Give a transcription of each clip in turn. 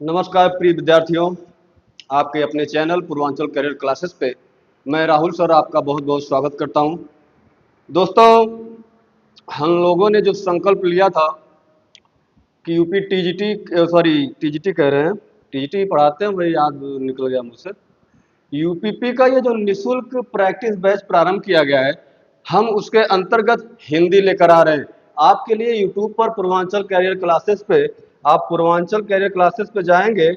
नमस्कार प्रिय विद्यार्थियों, आपके अपने चैनल पूर्वांचल करियर क्लासेस पे मैं राहुल सर आपका बहुत बहुत स्वागत करता हूं। दोस्तों, हम लोगों ने जो संकल्प लिया था कि यूपी टीजीटी टीजीटी कह रहे हैं, टीजीटी पढ़ाते हैं, वही याद निकल गया मुझसे। यूपीपी का ये जो निःशुल्क प्रैक्टिस बैच प्रारंभ किया गया है, हम उसके अंतर्गत हिंदी लेकर आ रहे हैं आपके लिए। यूट्यूब पर पूर्वांचल कैरियर क्लासेस पे, आप पूर्वांचल कैरियर क्लासेस पे जाएंगे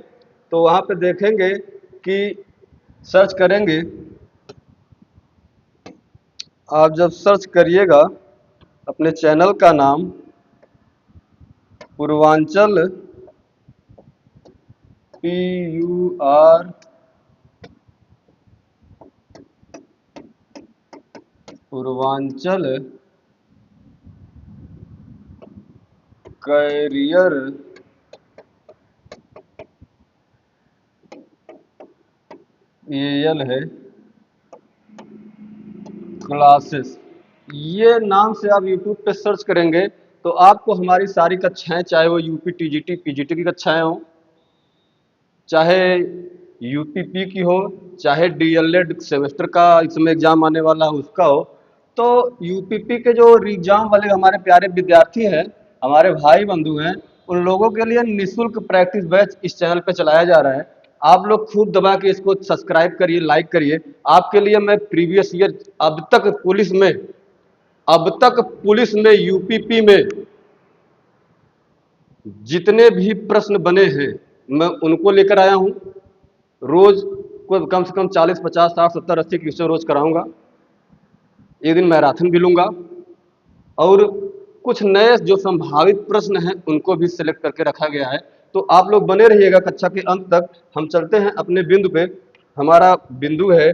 तो वहाँ पे देखेंगे कि सर्च करेंगे, आप जब सर्च करिएगा अपने चैनल का नाम पूर्वांचल PUR पूर्वांचल कैरियर है क्लासेस, ये नाम से आप यूट्यूब पे सर्च करेंगे तो आपको हमारी सारी कक्षाएं, चाहे वो यूपी टीजीटी पीजीटी की कक्षाएं हो, चाहे यूपीपी की हो, चाहे डीएलएड सेमेस्टर का इस समय एग्जाम आने वाला है उसका हो, तो यूपीपी के जो एग्जाम वाले हमारे प्यारे विद्यार्थी हैं, हमारे भाई बंधु हैं, उन लोगों के लिए निःशुल्क प्रैक्टिस बैच इस चैनल पे चलाया जा रहा है। आप लोग खूब दबा के इसको सब्सक्राइब करिए, लाइक करिए। आपके लिए मैं प्रीवियस ईयर अब तक पुलिस में यूपीपी में जितने भी प्रश्न बने हैं मैं उनको लेकर आया हूं। रोज को कम से कम 40, 50, 60, 70, 80 क्वेश्चन रोज कराऊंगा। एक दिन मैराथन भी लूंगा और कुछ नए जो संभावित प्रश्न हैं उनको भी सिलेक्ट करके रखा गया है। तो आप लोग बने रहिएगा कक्षा के अंत तक। हम चलते हैं अपने बिंदु पे। हमारा बिंदु है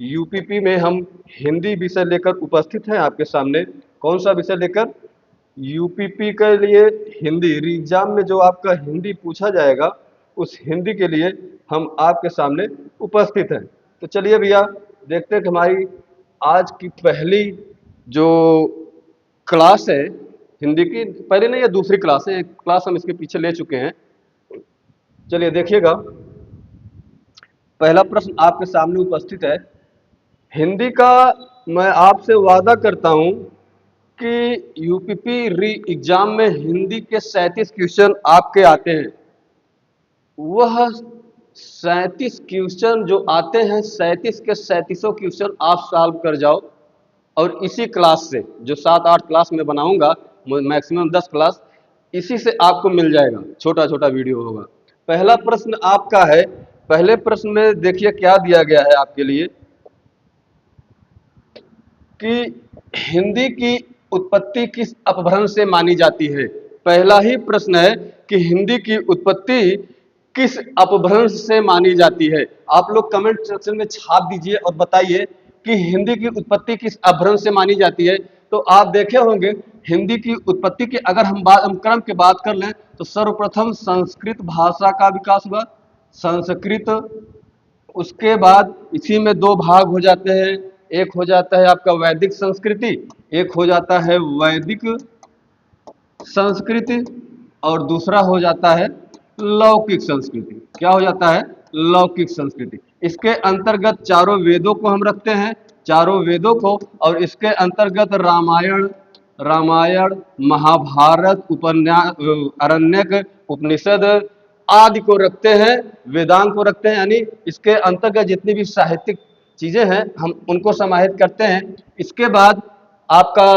यूपीपी में हम हिंदी विषय लेकर उपस्थित हैं आपके सामने। कौन सा विषय लेकर? यूपीपी के लिए हिंदी। एग्जाम में जो आपका हिंदी पूछा जाएगा उस हिंदी के लिए हम आपके सामने उपस्थित हैं। तो चलिए भैया, देखते हैं कि हमारी आज की पहली जो क्लास है हिंदी की, पहले नहीं, ये दूसरी क्लास है, एक क्लास हम इसके पीछे ले चुके हैं। चलिए देखिएगा, पहला प्रश्न आपके सामने उपस्थित है हिंदी का। मैं आपसे वादा करता हूं कि यूपीपी री एग्जाम में हिंदी के 37 क्वेश्चन आपके आते हैं। वह 37 क्वेश्चन जो आते हैं, 37 के 37 क्वेश्चन आप सॉल्व कर जाओ और इसी क्लास से, जो 7-8 क्लास में बनाऊंगा, मैक्सिमम 10 क्लास, इसी से आपको मिल जाएगा। छोटा छोटा वीडियो होगा। पहला प्रश्न आपका है। पहले प्रश्न में देखिए क्या दिया गया है आपके लिए कि हिंदी की उत्पत्ति किस अपभ्रंश से मानी जाती है। पहला ही प्रश्न है कि हिंदी की उत्पत्ति किस अपभ्रंश से मानी जाती है। आप लोग कमेंट सेक्शन में छाप दीजिए और बताइए कि हिंदी की उत्पत्ति किस अपभ्रंश से मानी जाती है। तो आप देखे होंगे हिंदी की उत्पत्ति की अगर हम क्रम की बात कर लें तो सर्वप्रथम संस्कृत भाषा का विकास हुआ। संस्कृत, उसके बाद इसी में दो भाग हो जाते हैं। एक हो जाता है आपका वैदिक संस्कृति, एक हो जाता है वैदिक संस्कृति, और दूसरा हो जाता है लौकिक संस्कृति। क्या हो जाता है? लौकिक संस्कृति। इसके अंतर्गत चारों वेदों को हम रखते हैं, चारों वेदों को, और इसके अंतर्गत रामायण, महाभारत, उपन्यास, अरण्यक, उपनिषद आदि को रखते हैं, वेदांत को रखते हैं। यानी इसके अंतर्गत जितनी भी साहित्यिक चीजें हैं हम उनको समाहित करते हैं। इसके बाद आपका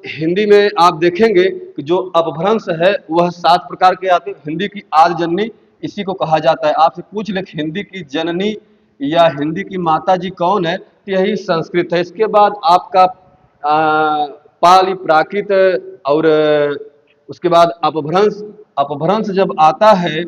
हिंदी में आप देखेंगे कि जो अपभ्रंश है वह 7 प्रकार के आते हैं। हिंदी की आदि जननी इसी को कहा जाता है। आपसे पूछ ले हिंदी की जननी या हिंदी की माता जी कौन है, तो यही संस्कृत है। इसके बाद आपका पाली प्राकृत, और उसके बाद अपभ्रंश। अपभ्रंश जब आता है,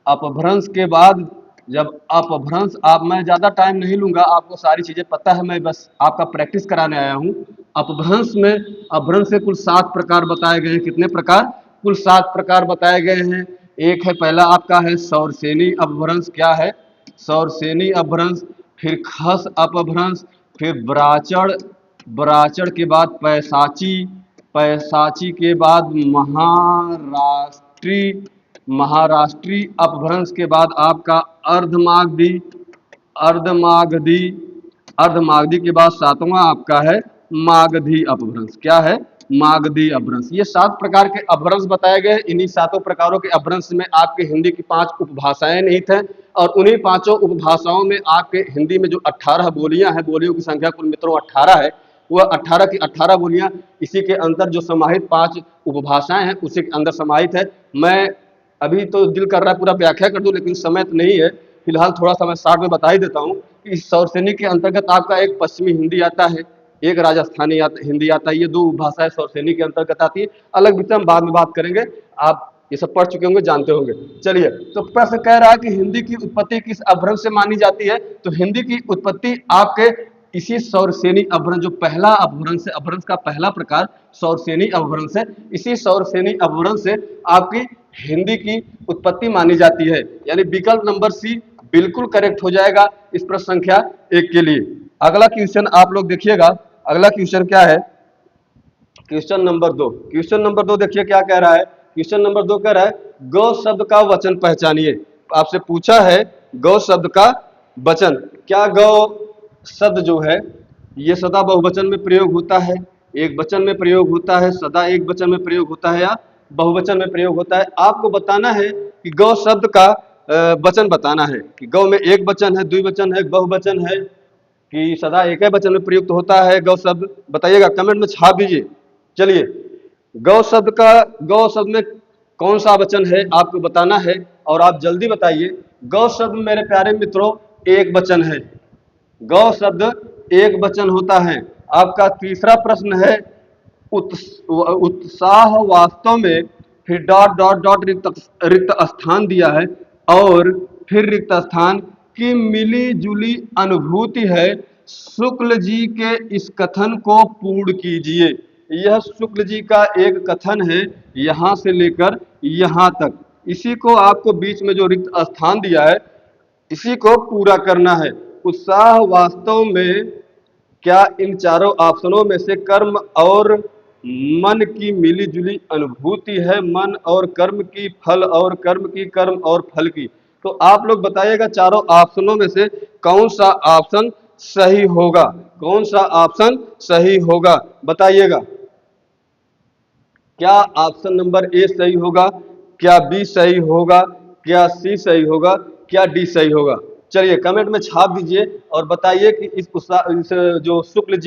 अपभ्रंश के बाद जब अपभ्रंश, आप, मैं ज़्यादा टाइम नहीं लूँगा, आपको सारी चीज़ें पता है, मैं बस आपका प्रैक्टिस कराने आया हूँ। अपभ्रंश में अपभ्रंश के कुल 7 प्रकार बताए गए हैं। कितने प्रकार? कुल 7 प्रकार बताए गए हैं। एक है, पहला आपका है सौरसेनी अपभ्रंश। क्या है? सौरसेनी अपभ्रंश। फिर खस अपभ्रंश, फिर ब्राचड़, ब्राचड़ के बाद पैसाची, पैसाची के बाद महाराष्ट्री, महाराष्ट्रीय अपभ्रंश के बाद आपका अर्धमागधी, अर्धमागधी, अर्धमागधी के बाद सातवां आपका है मागधी अपभ्रंश। क्या है? मागधी अपभ्रंश। ये 7 प्रकार के अपभ्रंश बताए गए। इन्हीं 7 प्रकारों के अपभ्रंश में आपके हिंदी की 5 उपभाषाएं निहित हैं और उन्हीं 5 उपभाषाओं में आपके हिंदी में जो 18 बोलियां हैं, बोलियों की संख्या कुल मित्रों 18 है, वह 18 की 18 बोलियां इसी के अंदर जो समाहित 5 उपभाषाएं हैं उसी के अंदर समाहित है। मैं अभी तो दिल कर रहा है पूरा व्याख्या कर दूं, लेकिन समय तो नहीं है। फिलहाल थोड़ा सा मैं शॉर्ट में बता ही देता हूं कि इस सौरसेनी के अंतर्गत आपका एक पश्चिमी हिंदी आता है, एक राजस्थानी हिंदी आता है। ये 2 उपभाषाएं सौरसेनी के अंतर्गत आती है। अलग विषय हम बाद में बात करेंगे, आप ये सब पढ़ चुके होंगे, जानते होंगे। चलिए, तो प्रश्न कह रहा है कि हिंदी की उत्पत्ति किस अपभ्रंश से मानी जाती है? तो हिंदी की उत्पत्ति आपके इसी सौरसेनी अपभ्रंश, जो पहला अपभ्रंश है, अपभ्रंश का पहला प्रकार सौरसेनी अपभ्रंश है, इसी सौरसेनी अपभ्रंश से आपकी हिंदी की उत्पत्ति मानी जाती है। यानी विकल्प नंबर सी बिल्कुल करेक्ट हो जाएगा इस प्रश्न संख्या 1 के लिए। अगला क्वेश्चन आप लोग देखिएगा, अगला क्वेश्चन क्या है? Question number 2। क्वेश्चन नंबर 2 देखिए क्या कह रहा है। क्वेश्चन नंबर 2 कह रहा है गौ शब्द का वचन पहचानिए। आपसे पूछा है गौ शब्द का वचन। क्या गौ शब्द जो है ये सदा बहुवचन में प्रयोग होता है, एक वचन में प्रयोग होता है, सदा एक वचन में प्रयोग होता है या बहुवचन में प्रयोग होता है? आपको बताना है कि गौ शब्द का वचन बताना है कि गौ में एक वचन है, द्विवचन है, बहुवचन है, कि सदा एक ही वचन में प्रयुक्त होता है गौ शब्द। बताइएगा, कमेंट में छाप दीजिए। चलिए, गौ शब्द का, गौ शब्द में कौन सा वचन है आपको बताना है और आप जल्दी बताइए। गौ शब्द मेरे प्यारे मित्रों एक वचन है, गौ शब्द एक वचन होता है। आपका तीसरा प्रश्न है उत्साह वास्तव में, फिर डॉट डॉट डॉट रिक्त स्थान दिया है और फिर रिक्त स्थान की मिली जुली अनुभूति है। शुक्ल जी के इस कथन को पूर्ण कीजिए। यह शुक्ल जी का एक कथन है, यहां से लेकर यहां तक। इसी को आपको बीच में जो रिक्त स्थान दिया है इसी को पूरा करना है। उत्साह वास्तव में क्या इन चारों ऑप्शनों में से कर्म और मन की मिली जुली अनुभूति है? मन और कर्म की, फल और कर्म की, कर्म और फल की। तो आप लोग बताइएगा चारों ऑप्शनों में से कौन सा ऑप्शन सही होगा, कौन सा ऑप्शन सही होगा? बताइएगा, क्या ऑप्शन नंबर ए सही होगा, क्या बी सही होगा, क्या सी सही होगा, क्या डी सही होगा? चलिए कमेंट में छाप दीजिए और बताइए कि इस जो शुक्ल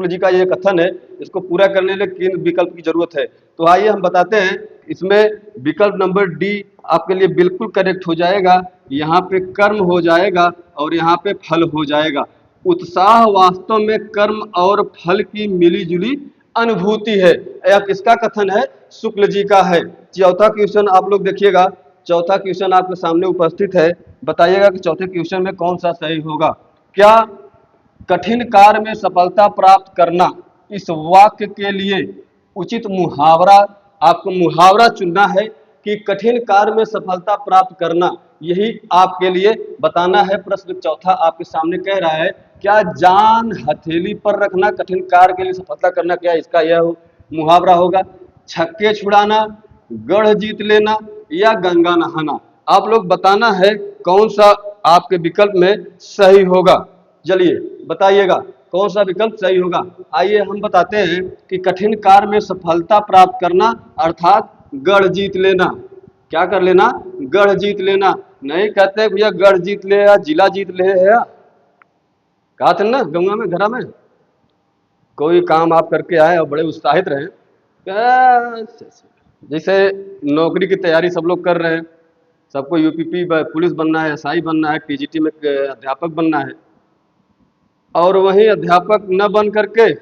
जी का ये कथन है इसको पूरा करने के लिए किन विकल्प की जरूरत है। तो आइए हम बताते हैं। इसमें विकल्प नंबर डी आपके लिए बिल्कुल करेक्ट हो जाएगा। यहाँ पे कर्म हो जाएगा और यहाँ पे फल हो जाएगा। उत्साह वास्तव में कर्म और फल की मिली जुली अनुभूति है। यह किसका कथन है? शुक्ल जी का है। चौथा क्वेश्चन आप लोग देखिएगा, चौथा क्वेश्चन आपके सामने उपस्थित है। बताइएगा कि चौथे क्वेश्चन में कौन सा सही होगा। क्या कठिन कार्य में सफलता प्राप्त करना, इस वाक्य के लिए उचित मुहावरा, आपको मुहावरा चुनना है कि कठिन कार्य में सफलता प्राप्त करना, यही आपके लिए बताना है। प्रश्न चौथा आपके सामने कह रहा है क्या जान हथेली पर रखना कठिन कार्य के लिए सफलता करना, क्या इसका यह मुहावरा होगा? छक्के छुड़ाना, गढ़ जीत लेना या गंगा नहाना? आप लोग बताना है कौन सा आपके विकल्प में सही होगा। चलिए बताइएगा कौन सा विकल्प सही होगा। आइए हम बताते हैं कि कठिन कार्य में सफलता प्राप्त करना अर्थात गढ़ जीत लेना। क्या कर लेना? गढ़ जीत लेना। नहीं कहते भैया गढ़ जीत ले या जिला जीत ले है या कहा था ना गंगा में घरा में कोई काम आप करके आए और बड़े उत्साहित रहे। जैसे नौकरी की तैयारी सब लोग कर रहे हैं, सबको यूपीपी पुलिस बनना है, एसआई बनना है, टीजीटी में अध्यापक बनना है, और वहीं अध्यापक न बन करके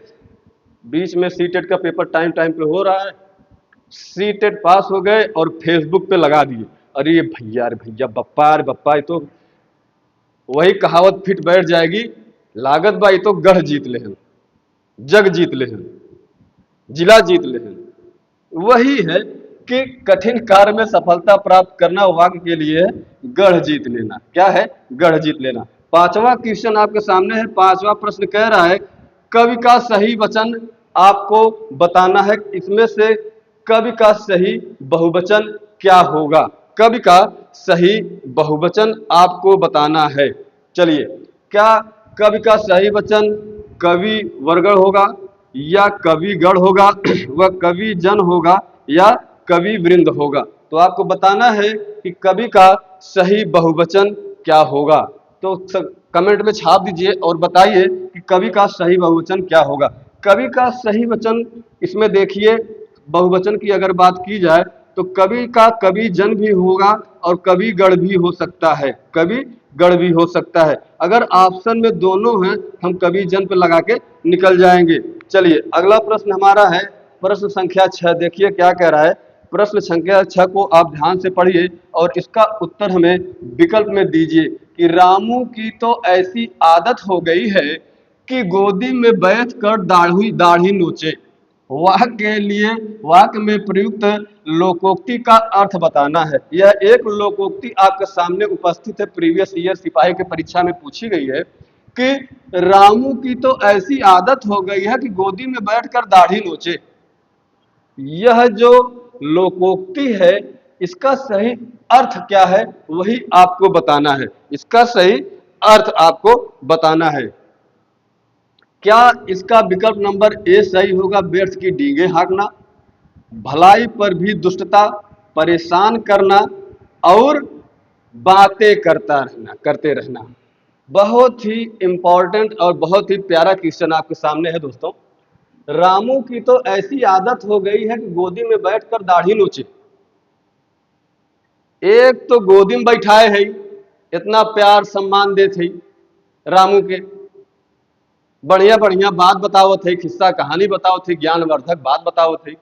बीच में सीटेट का पेपर टाइम टाइम पे हो रहा है, सीटेट पास हो गए और फेसबुक पे लगा दिए, अरे भैया अरे बप्पा, ये तो वही कहावत फिट बैठ जाएगी, लागत भाई तो गढ़ जीत ले हैं, जग जीत ले हैं, जिला जीत ले हैं। वही है कि कठिन कार्य में सफलता प्राप्त करना वाक्य के लिए गढ़ जीत लेना। क्या है? गढ़ जीत लेना। पांचवा क्वेश्चन आपके सामने है। पांचवा प्रश्न कह रहा है कवि का सही वचन आपको बताना है। इसमें से कवि का सही बहुवचन क्या होगा? कवि का सही बहुवचन आपको बताना है। चलिए, क्या कवि का सही वचन कवि वर्गण होगा, या कवि गण होगा, वह कवि जन होगा, या कवि वृंद होगा? तो आपको बताना है कि कवि का सही बहुवचन क्या होगा। तो कमेंट में छाप दीजिए और बताइए कि कवि का सही बहुवचन क्या होगा। कवि का सही वचन, इसमें देखिए, बहुवचन की अगर बात की जाए तो कवि का कवि जन भी होगा और कवि गण भी हो सकता है, कवि गण भी हो सकता है। अगर ऑप्शन में दोनों हैं, हम कवि जन पे लगा के निकल जाएंगे। चलिए, अगला प्रश्न हमारा है प्रश्न संख्या 6। देखिए क्या कह रहा है। प्रश्न संख्या 6 को आप ध्यान से पढ़िए और इसका उत्तर हमें विकल्प में दीजिए कि रामू की तो ऐसी आदत हो गई है कि गोदी में बैठ कर दाढ़ी दाढ़ी नोचे। वाक्य के लिए वाक्य में प्रयुक्त लोकोक्ति का अर्थ बताना है। यह एक लोकोक्ति आपके सामने उपस्थित है, प्रीवियस ईयर सिपाही की परीक्षा में पूछी गई है कि रामू की तो ऐसी आदत हो गई है कि गोदी में बैठकर दाढ़ी नोचे। यह जो लोकोक्ति है, इसका सही अर्थ क्या है वही आपको बताना है। इसका सही अर्थ आपको बताना है। क्या इसका विकल्प नंबर ए सही होगा? व्यर्थ की डींगे हाँकना, भलाई पर भी दुष्टता, परेशान करना, और बातें करते रहना। बहुत ही इंपॉर्टेंट और बहुत ही प्यारा क्वेश्चन आपके सामने है दोस्तों। रामू की तो ऐसी आदत हो गई है कि गोदी में बैठकर दाढ़ी नोचे। एक तो गोदी में बैठाए है, इतना प्यार सम्मान दे थे रामू के, बढ़िया बढ़िया बात बताओ थे, किस्सा कहानी बताओ थे, ज्ञानवर्धक बात बताओ थे।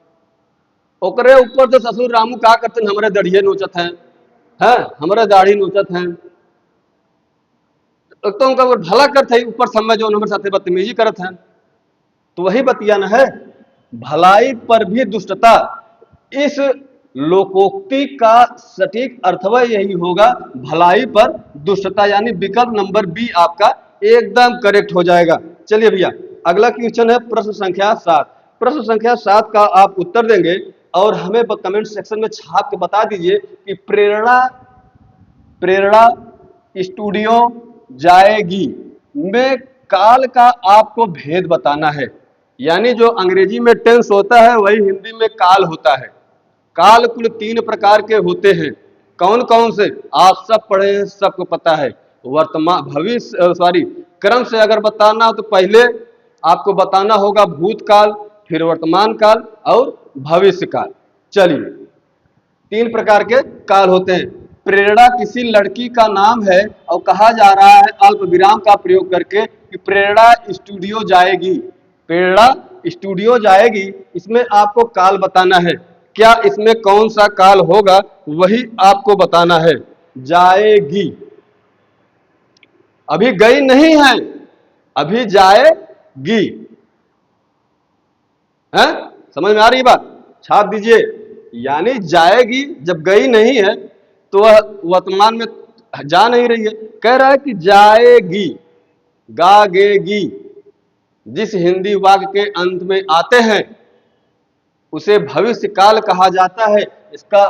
ओकरे ऊपर तो ससुर रामू का करते हमारे दढ़िए नोचत हैं, हैं हमारे दाढ़ी नोचत हैं। तो उनका भला करते ही ऊपर समय जो हमारे साथ बदतमीजी करत हैं। तो वही बतियान है, भलाई पर भी दुष्टता। इस लोकोक्ति का सटीक अर्थवा यही होगा, भलाई पर दुष्टता, यानी विकल्प नंबर बी आपका एकदम करेक्ट हो जाएगा। चलिए भैया, अगला क्वेश्चन है प्रश्न संख्या 7। प्रश्न संख्या 7 का आप उत्तर देंगे और हमें कमेंट सेक्शन में छाप के बता दीजिए कि प्रेरणा प्रेरणा स्टूडियो जाएगी में काल का आपको भेद बताना है। यानी जो अंग्रेजी में टेंस होता है वही हिंदी में काल होता है। काल कुल 3 प्रकार के होते हैं। कौन कौन से? आप सब पढ़े हैं, सबको पता है। वर्तमान भविष्य क्रम से अगर बताना हो तो पहले आपको बताना होगा भूतकाल, फिर वर्तमान काल और भविष्य काल। चलिए, 3 प्रकार के काल होते हैं। प्रेरणा किसी लड़की का नाम है और कहा जा रहा है अल्प विराम का प्रयोग करके कि प्रेरणा स्टूडियो जाएगी। प्रेरणा स्टूडियो जाएगी, इसमें आपको काल बताना है। क्या इसमें कौन सा काल होगा वही आपको बताना है। जाएगी, अभी गई नहीं है, अभी जाएगी। है, समझ में आ रही बात? छाप दीजिए। यानी जाएगी, जब गई नहीं है तो वह वर्तमान में जा नहीं रही है। कह रहा है कि जाएगी, गागेगी। जिस हिंदी वाक्य के अंत में आते हैं उसे भविष्य काल कहा जाता है। इसका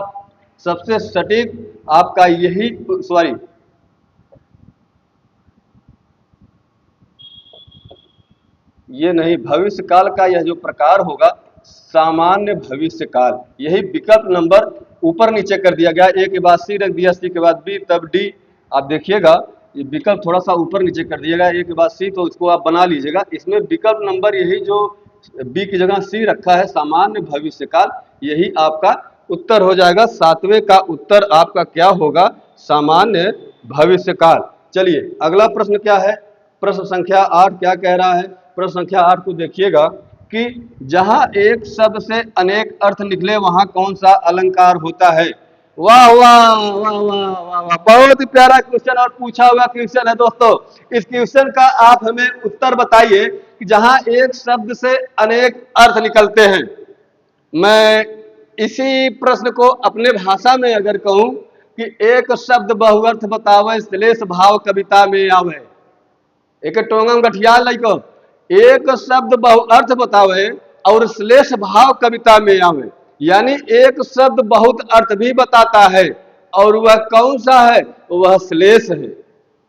सबसे सटीक आपका यही ये नहीं, भविष्य काल का यह जो प्रकार होगा सामान्य भविष्य काल। यही विकल्प नंबर ऊपर नीचे कर दिया गया, ए के बाद सी रख दिया, सी के बाद बी, तब डी। आप देखिएगा ये विकल्प थोड़ा सा ऊपर नीचे कर दिया गया, ए के बाद सी, तो इसको आप बना लीजिएगा। इसमें विकल्प नंबर यही जो बी की जगह सी रखा है, सामान्य भविष्य काल, यही आपका उत्तर हो जाएगा। 7वें का उत्तर आपका क्या होगा? सामान्य भविष्य काल। चलिए, अगला प्रश्न क्या है? प्रश्न संख्या 8 क्या कह रहा है? प्रश्न संख्या 8 को देखिएगा कि जहां एक शब्द से अनेक अर्थ निकले वहां कौन सा अलंकार होता है। वाह वाह वाह वाह वाह वाह, बहुत ही प्यारा क्वेश्चन और पूछा हुआ क्वेश्चन है दोस्तों। इस क्वेश्चन का आप हमें उत्तर बताइए कि जहां एक शब्द से अनेक अर्थ निकलते हैं। मैं इसी प्रश्न को अपने भाषा में अगर कहूं कि एक शब्द बहुअर्थ बतावे श्लेष भाव कविता में आवे। एक टोंगम गठियाल लइको, एक शब्द बहुअर्थ बतावे और श्लेष भाव कविता में आवे। यानी एक शब्द बहुत अर्थ भी बताता है, और वह कौन सा है? वह श्लेष है।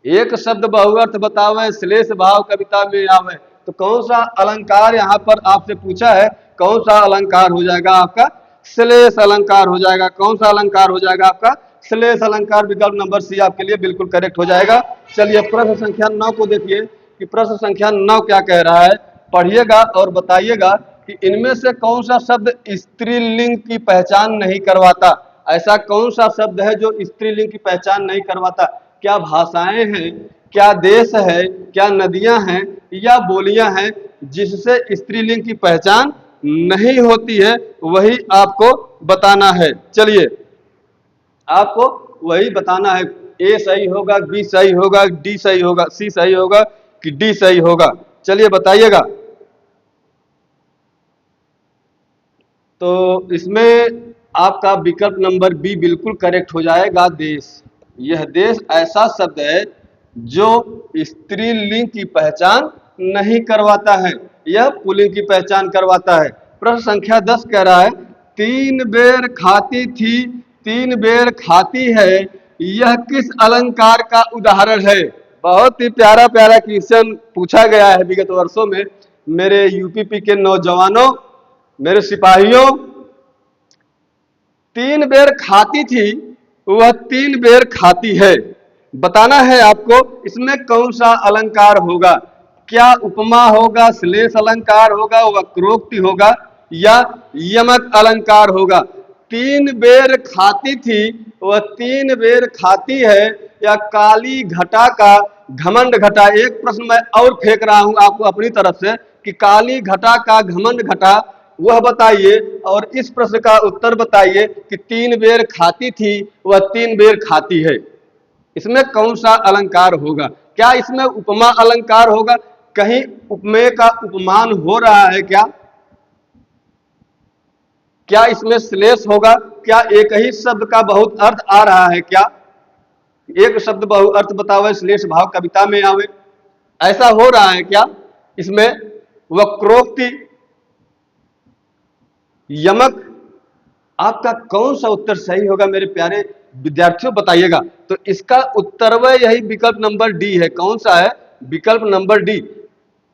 एक शब्द बहुअर्थ बतावे, श्लेष भाव कविता में आवे, तो कौन सा अलंकार यहाँ पर आपसे पूछा है? कौन सा अलंकार हो जाएगा आपका? श्लेष अलंकार हो जाएगा। कौन सा अलंकार हो जाएगा आपका? श्लेष अलंकार। विकल्प नंबर सी आपके लिए बिल्कुल करेक्ट हो जाएगा। चलिए प्रश्न संख्या 9 को देखिए कि प्रश्न संख्या 9 क्या कह रहा है, पढ़िएगा और बताइएगा कि इनमें से कौन सा शब्द स्त्रीलिंग की पहचान नहीं करवाता। ऐसा कौन सा शब्द है जो स्त्रीलिंग की पहचान नहीं करवाता? क्या भाषाएं हैं, क्या देश है, क्या नदियां हैं, या बोलियां हैं जिससे स्त्रीलिंग की पहचान नहीं होती है? वही आपको बताना है। चलिए आपको वही बताना है। ए सही होगा, बी सही होगा, डी सही होगा, सी सही होगा कि डी सही होगा? चलिए बताइएगा। तो इसमें आपका विकल्प नंबर बी बिल्कुल करेक्ट हो जाएगा, देश। यह देश ऐसा शब्द है जो स्त्रीलिंग की पहचान नहीं करवाता है, यह पुल्लिंग की पहचान करवाता है। प्रश्न संख्या 10 कह रहा है, 3 बेर खाती थी, 3 बेर खाती है, यह किस अलंकार का उदाहरण है? बहुत ही प्यारा प्यारा क्वेश्चन पूछा गया है विगत वर्षों में। मेरे यूपीपी के नौजवानों, मेरे सिपाहियों, 3 बेर खाती थी, वह 3 बेर खाती है। बताना है आपको इसमें कौन सा अलंकार होगा। क्या उपमा होगा, श्लेष अलंकार होगा, वक्रोक्ति होगा, या यमक अलंकार होगा? 3 बेर खाती थी, वह 3 बेर खाती है, या काली घटा का घमंड घटा? एक प्रश्न मैं और फेंक रहा हूं आपको अपनी तरफ से कि काली घटा का घमंड घटा वह बताइए, और इस प्रश्न का उत्तर बताइए कि 3 बेर खाती थी, वह 3 बेर खाती है। इसमें कौन सा अलंकार होगा? क्या इसमें उपमा अलंकार होगा? कहीं उपमेय का उपमान हो रहा है क्या? क्या इसमें श्लेष होगा? क्या एक ही शब्द का बहुत अर्थ आ रहा है क्या? एक शब्द बहु अर्थ बतावे, श्लेष भाव कविता में आवे, ऐसा हो रहा है क्या? इसमें वक्रोक्ति, यमक, आपका कौन सा उत्तर सही होगा मेरे प्यारे विद्यार्थियों बताइएगा। तो इसका उत्तर वह यही विकल्प नंबर डी है। कौन सा है? विकल्प नंबर डी।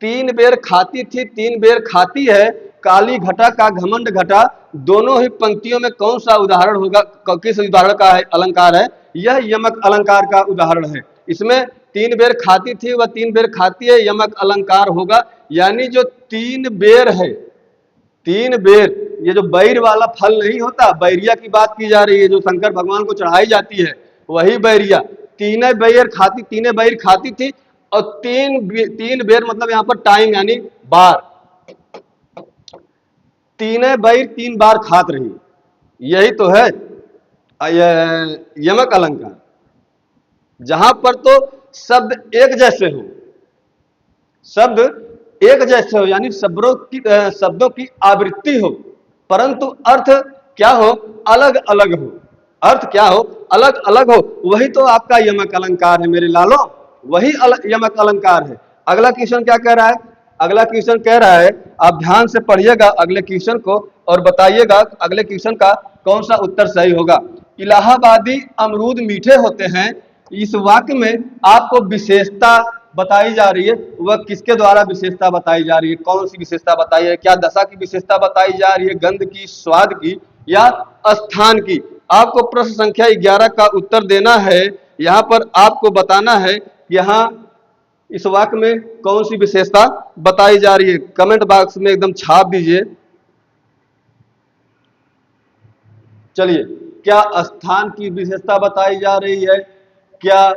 3 बेर खाती थी, 3 बेर खाती है, काली घटा का घमंड घटा, दोनों ही पंक्तियों में कौन सा उदाहरण होगा? किस उदाहरण का है अलंकार है? यह यमक अलंकार का उदाहरण है। इसमें 3 बेर खाती थी, वह 3 बेर खाती है, यमक अलंकार होगा। यानी जो 3 बेर है, 3 बेर, ये जो बैर वाला फल नहीं होता, बैरिया की बात की जा रही है जो शंकर भगवान को चढ़ाई जाती है, वही बैरिया। 3 बेर खाती, 3 बेर खाती थी, और 3 बेर मतलब यहाँ पर टाइम यानी बार, 3 बेर 3 बार खात रही, यही तो है यमक अलंकार। जहां पर तो शब्द एक जैसे हो, शब्द एक जैसे हो, यानी शब्दों की आवृत्ति हो, परंतु अर्थ क्या हो? अलग अलग हो। अर्थ क्या हो? अलग अलग हो। वही तो आपका यमक अलंकार है मेरे लालो, वही यमक अलंकार है। अगला क्वेश्चन क्या कह रहा है? अगला क्वेश्चन कह रहा है, आप ध्यान से पढ़िएगा अगले क्वेश्चन को और बताइएगा अगले क्वेश्चन का कौन सा उत्तर सही होगा। इलाहाबादी अमरूद मीठे होते हैं, इस वाक्य में आपको विशेषता बताई जा रही है, वह किसके द्वारा विशेषता बताई जा रही है? कौन सी विशेषता बताई है? क्या दशा की विशेषता बताई जा रही है, गंध की, स्वाद की, या स्थान की? आपको प्रश्न संख्या 11 का उत्तर देना है। यहां पर आपको बताना है यहां इस वाक्य में कौन सी विशेषता बताई जा रही है। कमेंट बॉक्स में एकदम छाप दीजिए। चलिए, क्या स्थान की विशेषता बताई जा रही है, क्या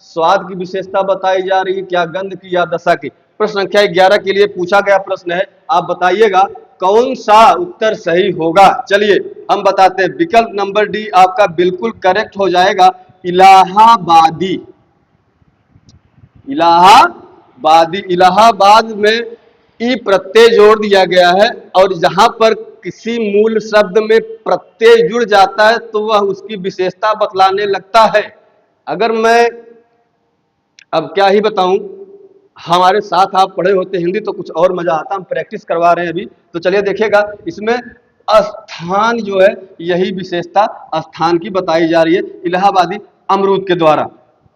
स्वाद की विशेषता बताई जा रही है, क्या गंध की, या दशा की? प्रश्न संख्या 11 के लिए पूछा गया प्रश्न है, आप बताइएगा कौन सा उत्तर सही होगा। चलिए हम बताते हैं, विकल्प नंबर डी आपका बिल्कुल करेक्ट हो जाएगा, इलाहाबादी। इलाहाबादी, इलाहाबाद में ई प्रत्यय जोड़ दिया गया है, और जहां पर किसी मूल शब्द में प्रत्यय जुड़ जाता है तो वह उसकी विशेषता बतलाने लगता है। अगर मैं अब क्या ही बताऊं, हमारे साथ आप पढ़े होते हिंदी तो कुछ और मजा आता, हम प्रैक्टिस करवा रहे हैं अभी। तो चलिए देखिएगा, इसमें स्थान जो है, यही विशेषता स्थान की बताई जा रही है इलाहाबादी अमरूद के द्वारा।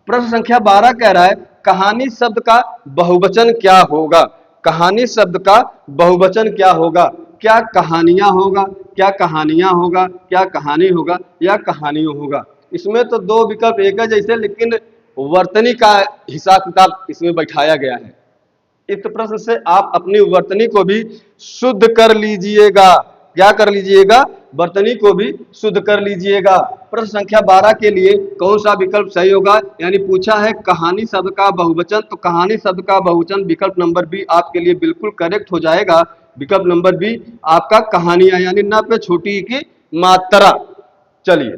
प्रश्न संख्या 12 कह रहा है कहानी शब्द का बहुवचन क्या होगा। कहानी शब्द का बहुवचन क्या होगा। क्या कहानियां होगा, क्या कहानियां होगा, क्या कहानी होगा, या कहानियों होगा। इसमें तो दो विकल्प एक है जैसे, लेकिन वर्तनी का हिसाब किताब इसमें बैठाया गया है। इस प्रश्न से आप अपनी वर्तनी को भी शुद्ध कर लीजिएगा। क्या कर लीजिएगा, वर्तनी को भी शुद्ध कर लीजिएगा। प्रश्न संख्या 12 के लिए कौन सा विकल्प सही होगा, यानी पूछा है कहानी शब्द का बहुवचन, तो कहानी शब्द का बहुवचन विकल्प नंबर बी आपके लिए बिल्कुल करेक्ट हो जाएगा। विकल्प नंबर बी आपका कहानियां, यानी न पे छोटी ई की मात्रा। चलिए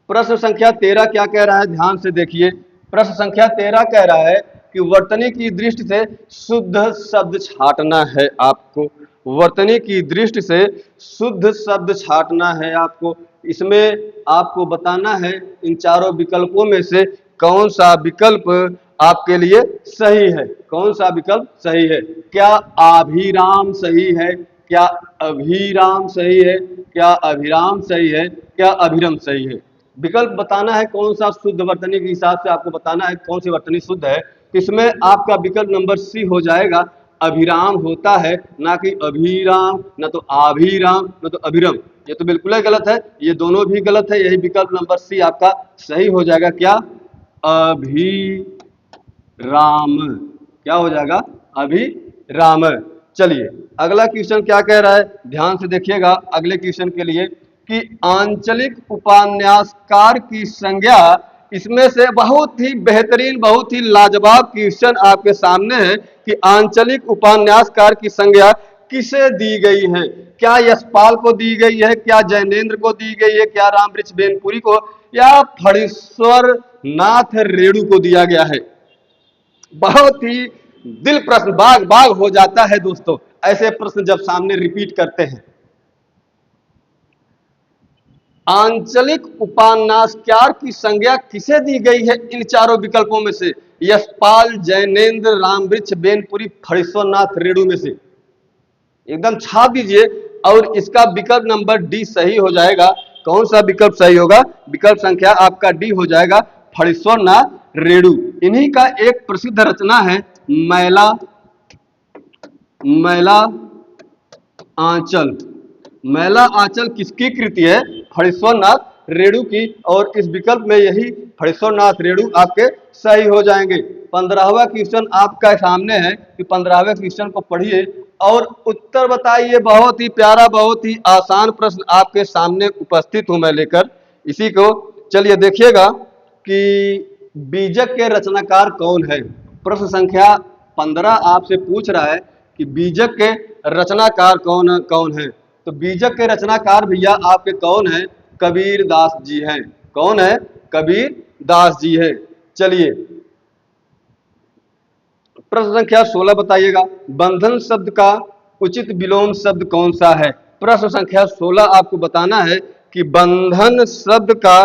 प्रश्न संख्या 13 क्या कह रहा है, ध्यान से देखिए। प्रश्न संख्या 13 कह रहा है कि वर्तनी की दृष्टि से शुद्ध शब्द छांटना है आपको। वर्तनी की दृष्टि से शुद्ध शब्द छांटना है आपको। इसमें आपको बताना है इन चारों विकल्पों में से कौन सा विकल्प आपके लिए सही है। कौन सा विकल्प सही है। क्या आभिराम सही है, क्या अभिराम सही है, क्या अभिराम सही है, क्या अभिरम सही है। विकल्प बताना है कौन सा शुद्ध वर्तनी के हिसाब से आपको बताना है कौन सी वर्तनी शुद्ध है। इसमें आपका विकल्प नंबर सी हो जाएगा। अभिराम होता है, ना कि अभिराम, ना तो आभिराम, ना तो अभिरम। ये तो बिल्कुल ही गलत है, ये दोनों भी गलत है। यही विकल्प नंबर सी आपका सही हो जाएगा। क्या, अभिराम। क्या हो जाएगा, अभिराम। चलिए अगला क्वेश्चन क्या कह रहा है, ध्यान से देखिएगा अगले क्वेश्चन के लिए कि आंचलिक उपन्यासकार की संज्ञा। इसमें से बहुत ही बेहतरीन, बहुत ही लाजवाब क्वेश्चन आपके सामने है कि आंचलिक उपन्यासकार की संज्ञा किसे दी गई है। क्या यशपाल को दी गई है, क्या जैनेन्द्र को दी गई है, क्या रामवृक्ष बेनपुरी को, या फणीश्वर नाथ रेणु को दिया गया है। बहुत ही दिल प्रश्न बाग बाग हो जाता है दोस्तों ऐसे प्रश्न जब सामने रिपीट करते हैं। आंचलिक उपन्यासकार की संज्ञा किसे दी गई है इन चारों विकल्पों में से। यशपाल, जैनेन्द्र, रामवृक्ष बेनपुरी, फणीश्वरनाथ रेणु में से एकदम छाप दीजिए और इसका विकल्प नंबर डी सही हो जाएगा। कौन सा विकल्प सही होगा, विकल्प संख्या आपका डी हो जाएगा, फणीश्वरनाथ रेणु। इन्हीं का एक प्रसिद्ध रचना है मैला मैला आंचल। मैला आंचल किसकी कृति है, फणीश्वरनाथ रेणु की। और इस विकल्प में यही फणीश्वरनाथ रेणु आपके सही हो जाएंगे। 15वां क्वेश्चन आपका सामने है कि 15वें क्वेश्चन को पढ़िए और उत्तर बताइए। बहुत ही प्यारा, बहुत ही आसान प्रश्न आपके सामने उपस्थित हूं मैं लेकर इसी को। चलिए देखिएगा कि बीजक के रचनाकार कौन है। प्रश्न संख्या 15 आपसे पूछ रहा है कि बीजक के रचनाकार कौन कौन है। तो बीजक के रचनाकार भैया आपके कौन है, कबीर दास जी हैं। कौन है, कबीर दास जी है। चलिए प्रश्न संख्या 16 बताइएगा, बंधन शब्द का उचित विलोम शब्द कौन सा है। प्रश्न संख्या 16 आपको बताना है कि बंधन शब्द का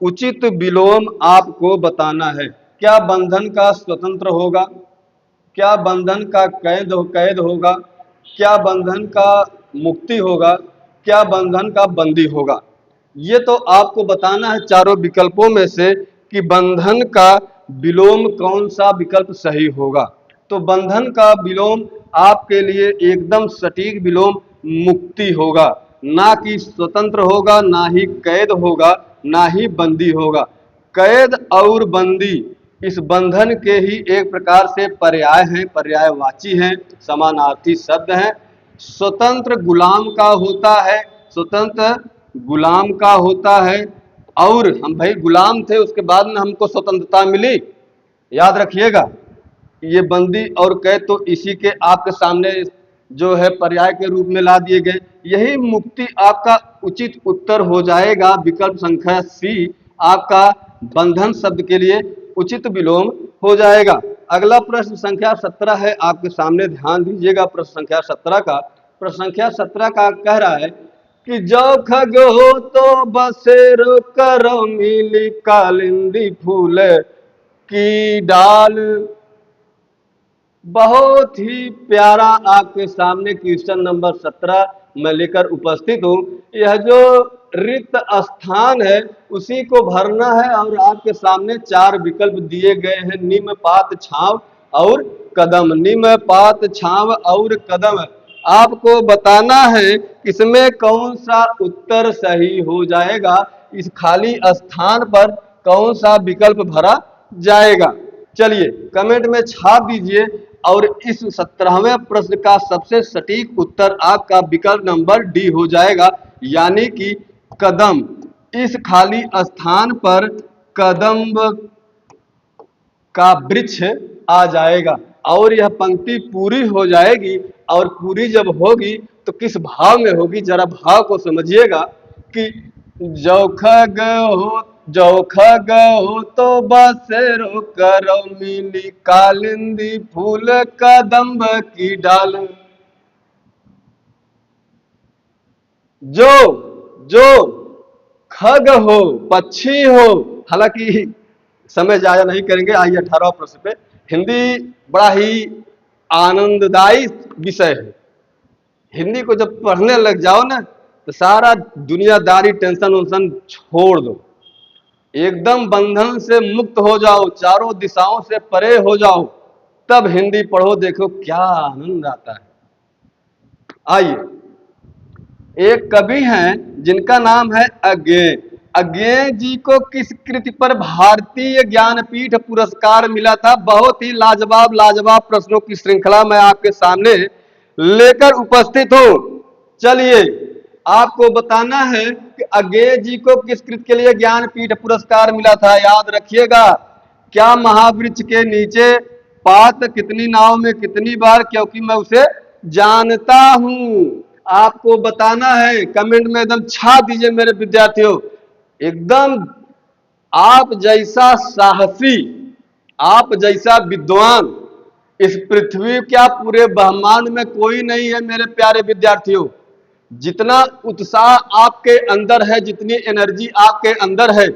उचित विलोम आपको बताना है। क्या बंधन का स्वतंत्र होगा, क्या बंधन का कैद होगा, क्या बंधन का मुक्ति होगा, क्या बंधन का बंदी होगा। ये तो आपको बताना है चारों विकल्पों में से कि बंधन का विलोम कौन सा विकल्प सही होगा। तो बंधन का विलोम आपके लिए एकदम सटीक विलोम मुक्ति होगा, ना कि स्वतंत्र होगा, ना ही कैद होगा, ना ही बंदी होगा। कैद और बंदी इस बंधन के ही एक प्रकार से पर्याय हैं, पर्यायवाची हैं, समानार्थी शब्द हैं। स्वतंत्र गुलाम का होता है, स्वतंत्र गुलाम का होता है। और हम भाई गुलाम थे, उसके बाद में हमको स्वतंत्रता मिली, याद रखिएगा। ये बंदी और कैद तो इसी के आपके सामने जो है पर्याय के रूप में ला दिए गए। यही मुक्ति आपका उचित उत्तर हो जाएगा। विकल्प संख्या सी आपका बंधन शब्द के लिए उचित विलोम हो जाएगा। अगला प्रश्न संख्या 17 है आपके सामने, ध्यान दीजिएगा प्रश्न संख्या 17 का। प्रश्न संख्या 17 का कह रहा है कि जो खग हो तो बसेरो करो मिली कालिंदी फूल की डाल। बहुत ही प्यारा आपके सामने क्वेश्चन नंबर 17 मैं लेकर उपस्थित हूँ। यह जो रिक्त स्थान है उसी को भरना है और आपके सामने चार विकल्प दिए गए हैं, निम्न, पात, छाव और कदम। निम्न, पात, छाव और कदम। आपको बताना है इसमें कौन सा उत्तर सही हो जाएगा, इस खाली स्थान पर कौन सा विकल्प भरा जाएगा। चलिए कमेंट में छाप दीजिए और इस 17वें प्रश्न का सबसे सटीक उत्तर आपका विकल्प नंबर डी हो जाएगा, यानी कि कदम। इस खाली स्थान पर कदम का वृक्ष आ जाएगा और यह पंक्ति पूरी हो जाएगी। और पूरी जब होगी तो किस भाव में होगी, जरा भाव को समझिएगा कि जौखग हो, जौखग हो तो बसेरो करो मिली कालिंदी फूल कदम्ब की डाल। जो जो खग हो, पक्षी हो, हालांकि समय जाया नहीं करेंगे, आइए 18वां प्रश्न पे। हिंदी बड़ा ही आनंददायी विषय है। हिंदी को जब पढ़ने लग जाओ ना तो सारा दुनियादारी टेंशन वंशन छोड़ दो, एकदम बंधन से मुक्त हो जाओ, चारों दिशाओं से परे हो जाओ, तब हिंदी पढ़ो, देखो क्या आनंद आता है। आइए, एक कवि हैं जिनका नाम है अज्ञेय। अज्ञेय जी को किस कृति पर भारतीय ज्ञानपीठ पुरस्कार मिला था? बहुत ही लाजवाब लाजवाब प्रश्नों की श्रृंखला मैं आपके सामने लेकर उपस्थित हूं। चलिए आपको बताना है कि अज्ञेय जी को किस कृति के लिए ज्ञानपीठ पुरस्कार मिला था, याद रखिएगा। क्या महावृक्ष के नीचे, पात, कितनी नाव में कितनी बार, क्योंकि मैं उसे जानता हूं। आपको बताना है, कमेंट में एकदम छा दीजिए मेरे विद्यार्थियों। एकदम आप जैसा साहसी, आप जैसा विद्वान इस पृथ्वी, क्या पूरे ब्रह्मांड में कोई नहीं है मेरे प्यारे विद्यार्थियों। जितना उत्साह आपके अंदर है, जितनी एनर्जी आपके अंदर है,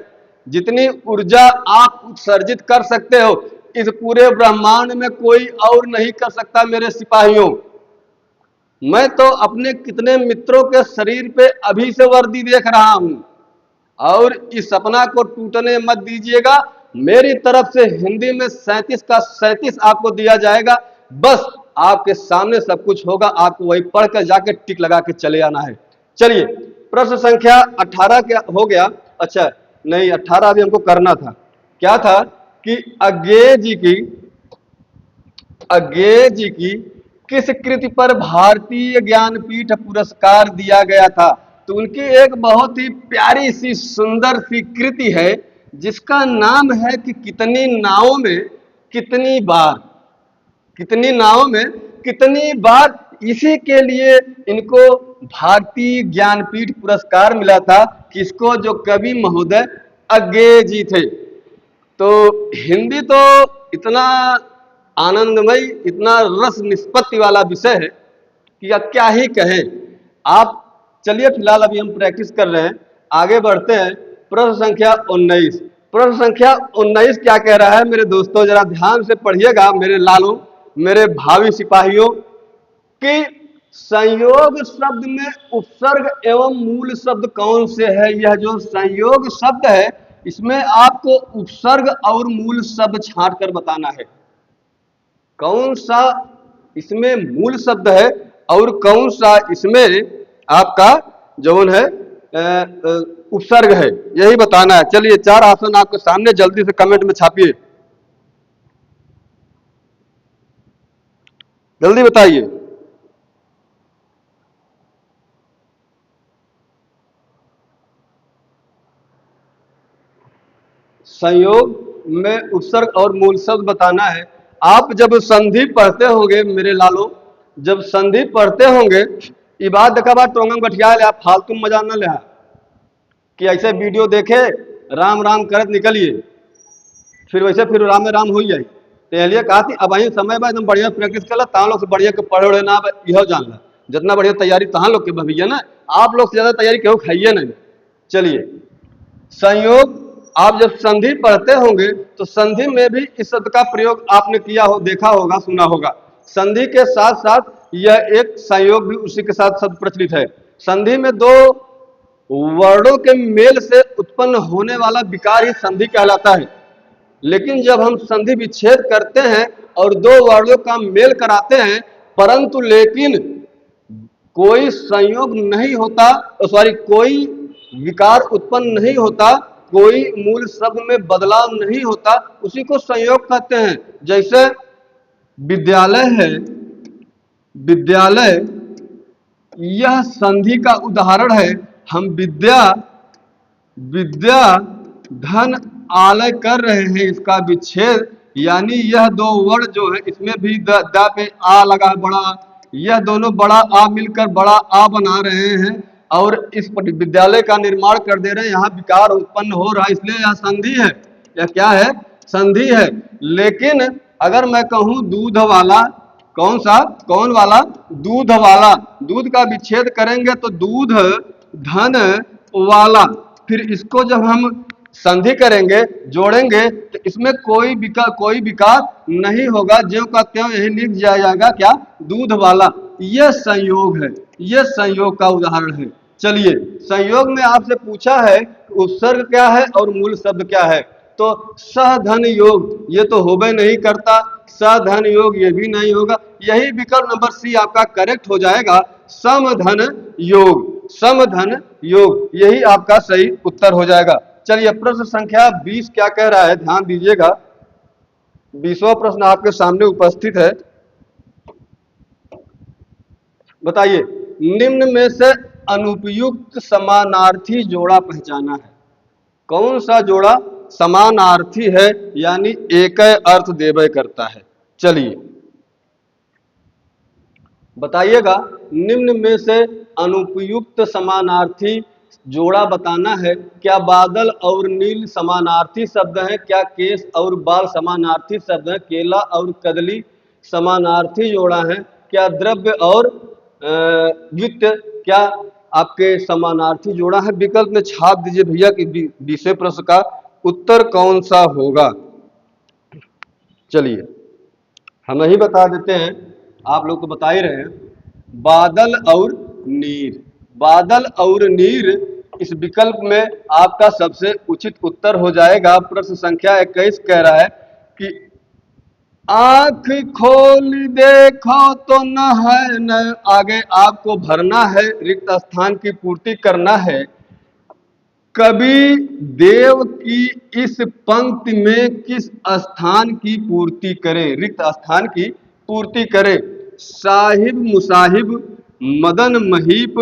जितनी ऊर्जा आप उत्सर्जित कर सकते हो, इस पूरे ब्रह्मांड में कोई और नहीं कर सकता मेरे सिपाहियों। मैं तो अपने कितने मित्रों के शरीर पे अभी से वर्दी देख रहा हूं। और इस सपना को टूटने मत दीजिएगा। मेरी तरफ से हिंदी में 37 का 37 आपको दिया जाएगा। बस आपके सामने सब कुछ होगा, आपको वही पढ़कर जाके टिक लगा के चले आना है। चलिए प्रश्न संख्या 18 क्या हो गया? अच्छा नहीं, 18 अभी हमको करना था। क्या था कि अज्ञेय जी की किस कृति पर भारतीय ज्ञानपीठ पुरस्कार दिया गया था? तो उनकी एक बहुत ही प्यारी सी सुंदर सी कृति है जिसका नाम है कि कितनी नावों में कितनी बार, कितनी नावों में कितनी बार। इसी के लिए इनको भारतीय ज्ञानपीठ पुरस्कार मिला था। किसको? जो कवि महोदय अज्ञेय जी थे। तो हिंदी तो इतना आनंदमय, इतना रस निष्पत्ति वाला विषय है कि अब क्या ही कहें। आप चलिए, फिलहाल अभी हम प्रैक्टिस कर रहे हैं, आगे बढ़ते हैं। प्रश्न संख्या 19। प्रश्न संख्या 19 क्या कह रहा है मेरे दोस्तों, जरा ध्यान से पढ़िएगा मेरे लालों, मेरे भावी सिपाहियों, कि संयोग शब्द में उपसर्ग एवं मूल शब्द कौन से है? यह जो संयोग शब्द है इसमें आपको उपसर्ग और मूल शब्द छांट कर बताना है। कौन सा इसमें मूल शब्द है और कौन सा इसमें आपका जौन है उपसर्ग है, यही बताना है। चलिए 4 ऑप्शन आपके सामने, जल्दी से कमेंट में छापिए, जल्दी बताइए। संयोग में उपसर्ग और मूल शब्द बताना है। आप जब संधि पढ़ते होंगे मेरे लालो, जब संधि पढ़ते होंगे, ये बात देखा बात टोंगम गठिया ले, फालतू मजा न ले कि ऐसे वीडियो देखे राम राम करत निकलिए, फिर वैसे फिर राम में राम हो जाए। तो लिए कहा थी अब आई समय में एकदम बढ़िया प्रैक्टिस कर ला, तहाँ लोग से बढ़िया के पढ़े उड़े ना, यह जान ला जितना बढ़िया तैयारी तहाँ लोग के भैया ना, आप लोग से ज्यादा तैयारी केहू खाइए नहीं। चलिए, संयोग आप जब संधि पढ़ते होंगे तो संधि में भी इस शब्द का प्रयोग आपने किया हो, देखा होगा, सुना होगा। संधि के साथ साथ यह एक संयोग भी उसी के साथ शब्द प्रचलित है। संधि में दो वर्णों के मेल से उत्पन्न होने वाला विकार ही संधि कहलाता है। लेकिन जब हम संधि विच्छेद करते हैं और दो वर्णों का मेल कराते हैं, परंतु लेकिन कोई संयोग नहीं होता, सॉरी, कोई विकार उत्पन्न नहीं होता, कोई मूल शब्द में बदलाव नहीं होता, उसी को संयोग कहते हैं। जैसे विद्यालय है, विद्यालय यह संधि का उदाहरण है। हम विद्या विद्या धन आलय कर रहे हैं, इसका विच्छेद, यानी यह दो वर्ण जो है इसमें भी द पे आ लगा है बड़ा, यह दोनों बड़ा आ मिलकर बड़ा आ बना रहे हैं और इस विद्यालय का निर्माण कर दे रहे हैं। यहाँ विकार उत्पन्न हो रहा है, इसलिए यह संधि है। यह क्या है? संधि है। लेकिन अगर मैं कहूं दूध वाला, कौन सा, कौन वाला? दूध वाला, दूध का विच्छेद करेंगे तो दूध धन वाला, फिर इसको जब हम संधि करेंगे, जोड़ेंगे, तो इसमें कोई विकार नहीं होगा, ज्यों का त्यों यही लिख जाएगा, क्या? दूध वाला। यह संयोग है, यह संयोग का उदाहरण है। चलिए, संयोग में आपसे पूछा है उपसर्ग क्या है और मूल शब्द क्या है, तो सधन योग ये तो होबे नहीं करता, सधन योग ये भी नहीं होगा, यही विकल्प नंबर सी आपका करेक्ट हो जाएगा। समधन योग, समधन योग, यही आपका सही उत्तर हो जाएगा। चलिए, प्रश्न संख्या 20 क्या कह रहा है, ध्यान दीजिएगा। 20वां प्रश्न आपके सामने उपस्थित है। बताइए, निम्न में से अनुपयुक्त समानार्थी जोड़ा पहचाना है। कौन सा जोड़ा समानार्थी है, यानी एक अर्थ देवे करता है? चलिए बताइएगा, निम्न में से अनुपयुक्त समानार्थी जोड़ा बताना है। क्या बादल और नील समानार्थी शब्द हैं? क्या केस और बाल समानार्थी शब्द हैं? केला और कदली समानार्थी जोड़ा है? क्या द्रव्य और वित्त क्या आपके समानार्थी जोड़ा है? विकल्प में छाप दीजिए भैया कि 20वें प्रश्न का उत्तर कौन सा होगा। चलिए हम ही बता देते हैं, आप लोग तो बता ही रहे हैं। बादल और नीर, बादल और नीर इस विकल्प में आपका सबसे उचित उत्तर हो जाएगा। प्रश्न संख्या 21 कह रहा है कि आंख खोल देखो तो न है न, आगे आपको भरना है, रिक्त स्थान की पूर्ति करना है। कवि देव की इस पंक्ति में किस स्थान की पूर्ति करे? रिक्त स्थान की पूर्ति करे। साहिब मुसाहिब, मदन महीप,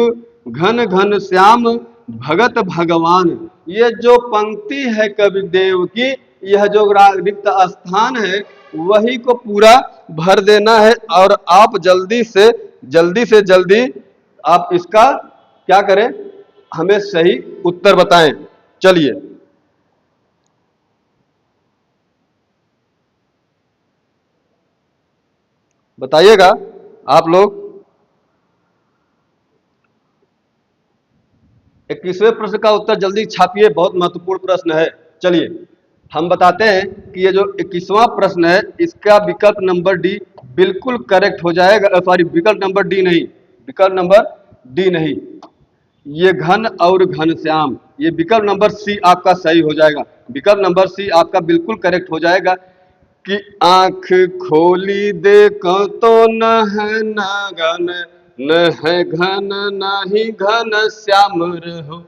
घन घन श्याम, भगत भगवान, ये जो पंक्ति है कवि देव की, यह जो रिक्त स्थान है वही को पूरा भर देना है। और आप जल्दी से जल्दी आप इसका क्या करें, हमें सही उत्तर बताएं। चलिए बताइएगा आप लोग। 21वें प्रश्न का उत्तर जल्दी छापिए, बहुत महत्वपूर्ण प्रश्न है। चलिए हम बताते हैं कि ये जो 21वां प्रश्न है इसका विकल्प नंबर डी बिल्कुल करेक्ट हो जाएगा। सॉरी, विकल्प नंबर डी नहीं, विकल्प नंबर डी नहीं, ये घन और घनश्याम, ये विकल्प नंबर सी आपका सही हो जाएगा। विकल्प नंबर सी आपका बिल्कुल करेक्ट हो जाएगा कि आंख खोली देखो तो न है न घन, न है घन न ही घन श्याम रहो।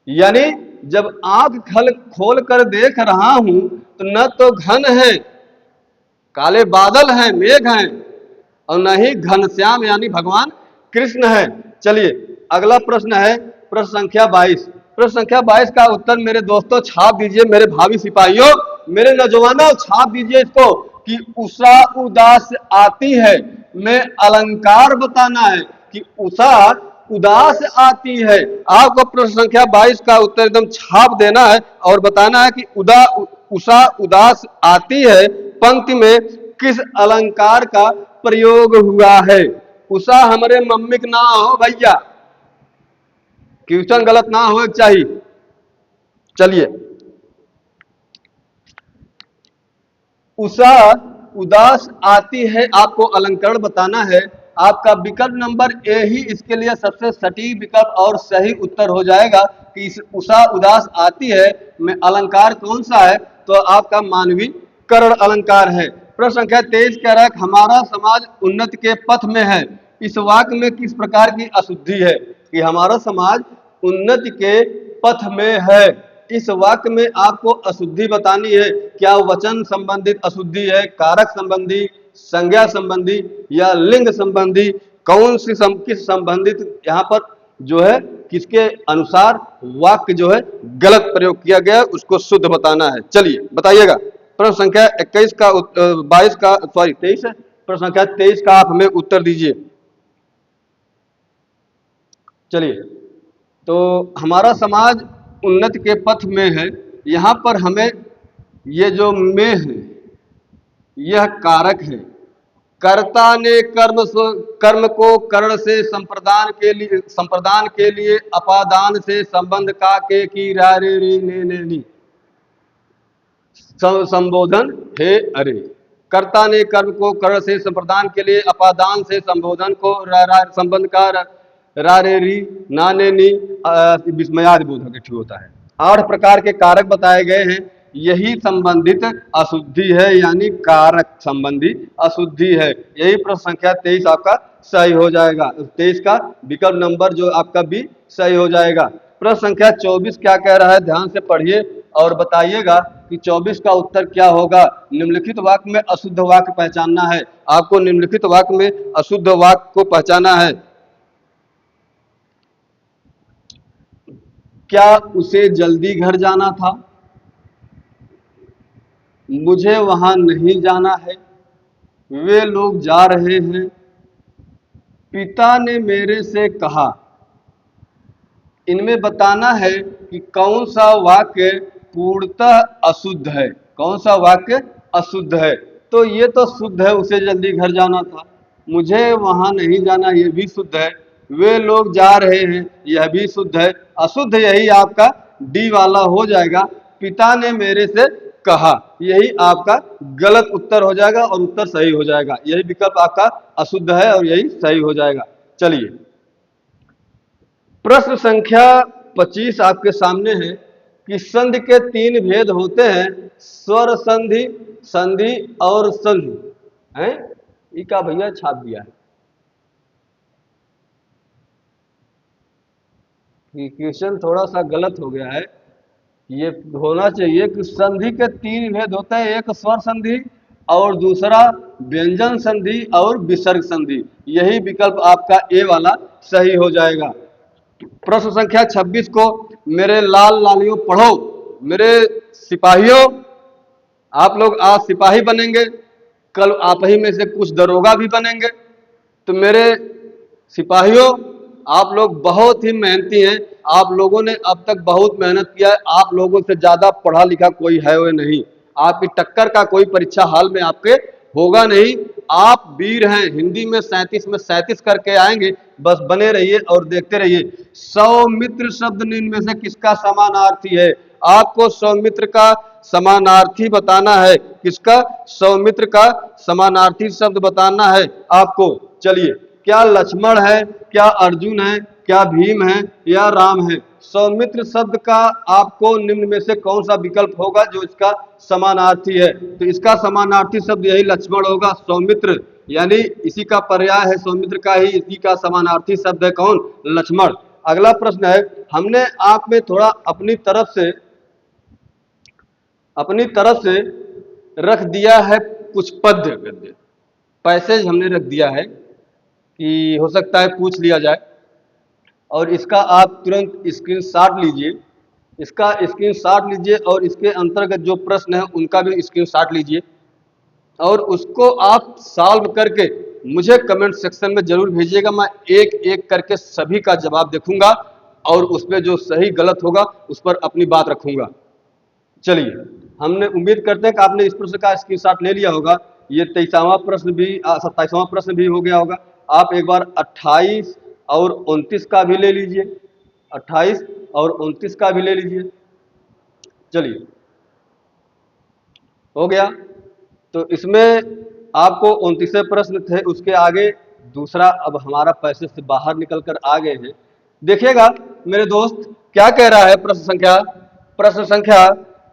यानी जब आंख खोल कर देख रहा हूं तो न तो घन है, काले बादल हैं, मेघ हैं, और न ही घनश्याम यानी भगवान कृष्ण है। चलिए अगला प्रश्न है प्रश्न संख्या 22। प्रश्न संख्या 22 का उत्तर मेरे दोस्तों छाप दीजिए, मेरे भावी सिपाहियों, मेरे नौजवानों छाप दीजिए इसको कि उषा उदास आती है। मैं अलंकार बताना है कि उषा उदास आती है। आपको प्रश्न संख्या 22 का उत्तर एकदम छाप देना है और बताना है कि उषा उदास आती है पंक्ति में किस अलंकार का प्रयोग हुआ है। उषा हमारे मम्मी के ना हो भैया, क्वेश्चन गलत ना हो चाहिए। चलिए, उषा उदास आती है, आपको अलंकरण बताना है। आपका विकल्प नंबर ए ही इसके लिए सबसे सटीक विकल्प और सही उत्तर हो जाएगा कि उषा उदास आती है में अलंकार कौन सा है, तो आपका मानवी करण अलंकार है। प्रश्न संख्या 23 कह रहा है हमारा समाज उन्नति के पथ में है, इस वाक्य में किस प्रकार की अशुद्धि है, कि हमारा समाज उन्नति के पथ में है। इस वाक्य में आपको अशुद्धि बतानी है। क्या वचन संबंधित अशुद्धि है, कारक संबंधी, संज्ञा संबंधी या लिंग संबंधी, कौन सी किस संबंधित यहाँ पर जो है किसके अनुसार वाक्य जो है गलत प्रयोग किया गया है, उसको शुद्ध बताना है। चलिए बताइएगा। प्रश्न संख्या 21 का 22 का सॉरी 23 है, प्रश्न संख्या 23 का आप हमें उत्तर दीजिए। चलिए, तो हमारा समाज उन्नति के पथ में है, यहाँ पर हमें ये जो में है यह कारक है। कर्ता ने कर्म को कर्ण से संप्रदान के लिए अपादान से संबंध का के की रा रे री ने नी संबोधन हे अरे। कर्ता ने कर्म को कर्ण से संप्रदान के लिए अपादान से संबोधन को संबंध का रा रे री ना ने नी विस्मयादि बोधक ठीक होता है। 8 प्रकार के कारक बताए गए हैं, यही संबंधित अशुद्धि है, यानी कारक संबंधी अशुद्धि है। यही प्रश्न संख्या 23 आपका सही हो जाएगा। 23 का विकल्प नंबर जो आपका बी सही हो जाएगा। प्रश्न संख्या 24 क्या कह रहा है, ध्यान से पढ़िए और बताइएगा कि 24 का उत्तर क्या होगा। निम्नलिखित वाक्य में अशुद्ध वाक्य पहचानना है। आपको निम्नलिखित वाक्य में अशुद्ध वाक्य को पहचाना है। क्या उसे जल्दी घर जाना था, मुझे वहां नहीं जाना है, वे लोग जा रहे हैं, पिता ने मेरे से कहा। इनमें बताना है कि कौन सा वाक्य पूर्णतः अशुद्ध है, कौन सा वाक्य अशुद्ध है। तो ये तो शुद्ध है, उसे जल्दी घर जाना था, मुझे वहां नहीं जाना ये भी शुद्ध है, वे लोग जा रहे हैं यह भी शुद्ध है। अशुद्ध यही आपका डी वाला हो जाएगा, पिता ने मेरे से कहा, यही आपका गलत उत्तर हो जाएगा और उत्तर सही हो जाएगा। यही विकल्प आपका अशुद्ध है और यही सही हो जाएगा। चलिए, प्रश्न संख्या 25 आपके सामने है कि संधि के 3 भेद होते हैं, स्वर संधि, संधि और संधि है। ये का भैया छाप दिया है कि क्वेश्चन थोड़ा सा गलत हो गया है। ये होना चाहिए कि संधि के 3 भेद होते हैं, एक स्वर संधि और दूसरा व्यंजन संधि और विसर्ग संधि। यही विकल्प आपका ए वाला सही हो जाएगा। प्रश्न संख्या 26 को, मेरे लाल लालियों पढ़ो, मेरे सिपाहियों, आप लोग आज सिपाही बनेंगे, कल आप ही में से कुछ दरोगा भी बनेंगे। तो मेरे सिपाहियों, आप लोग बहुत ही मेहनती हैं, आप लोगों ने अब तक बहुत मेहनत किया है, आप लोगों से ज्यादा पढ़ा लिखा कोई है वो नहीं, आपकी टक्कर का कोई परीक्षा हाल में आपके होगा नहीं। आप वीर हैं, हिंदी में 37 में 37 करके आएंगे, बस बने रहिए और देखते रहिए। सौमित्र शब्द इनमें से किसका समानार्थी है, आपको सौमित्र का समानार्थी बताना है। किसका? सौमित्र का समानार्थी शब्द बताना है आपको। चलिए, क्या लक्ष्मण है, क्या अर्जुन है, क्या भीम है या राम है। सौमित्र शब्द का आपको निम्न में से कौन सा विकल्प होगा जो इसका समानार्थी है, तो इसका समानार्थी शब्द यही लक्ष्मण होगा, सौमित्र, यानी इसी का पर्याय है सौमित्र का ही, इसी का समानार्थी शब्द है कौन? लक्ष्मण। अगला प्रश्न है, हमने आप में थोड़ा अपनी तरफ से रख दिया है कुछ पद्य गद्य, पैसेज हमने रख दिया है कि हो सकता है पूछ लिया जाए, और इसका आप तुरंत स्क्रीनशॉट लीजिए, इसका स्क्रीनशॉट लीजिए और इसके अंतर्गत जो प्रश्न है उनका भी स्क्रीनशॉट लीजिए और उसको आप सॉल्व करके मुझे कमेंट सेक्शन में जरूर भेजिएगा। मैं एक एक करके सभी का जवाब देखूंगा और उसमें जो सही गलत होगा उस पर अपनी बात रखूंगा। चलिए, हमने उम्मीद करते हैं कि आपने इस प्रश्न का स्क्रीनशॉट ले लिया होगा। ये 23वां प्रश्न भी 27वां प्रश्न भी हो गया होगा। आप एक बार 28 और 29 का भी ले लीजिए, 28 और 29 का भी ले लीजिए। चलिए, हो गया। तो इसमें आपको 29 प्रश्न थे, उसके आगे दूसरा अब हमारा पैसे से बाहर निकल कर आ गए हैं। देखिएगा मेरे दोस्त, क्या कह रहा है प्रश्न संख्या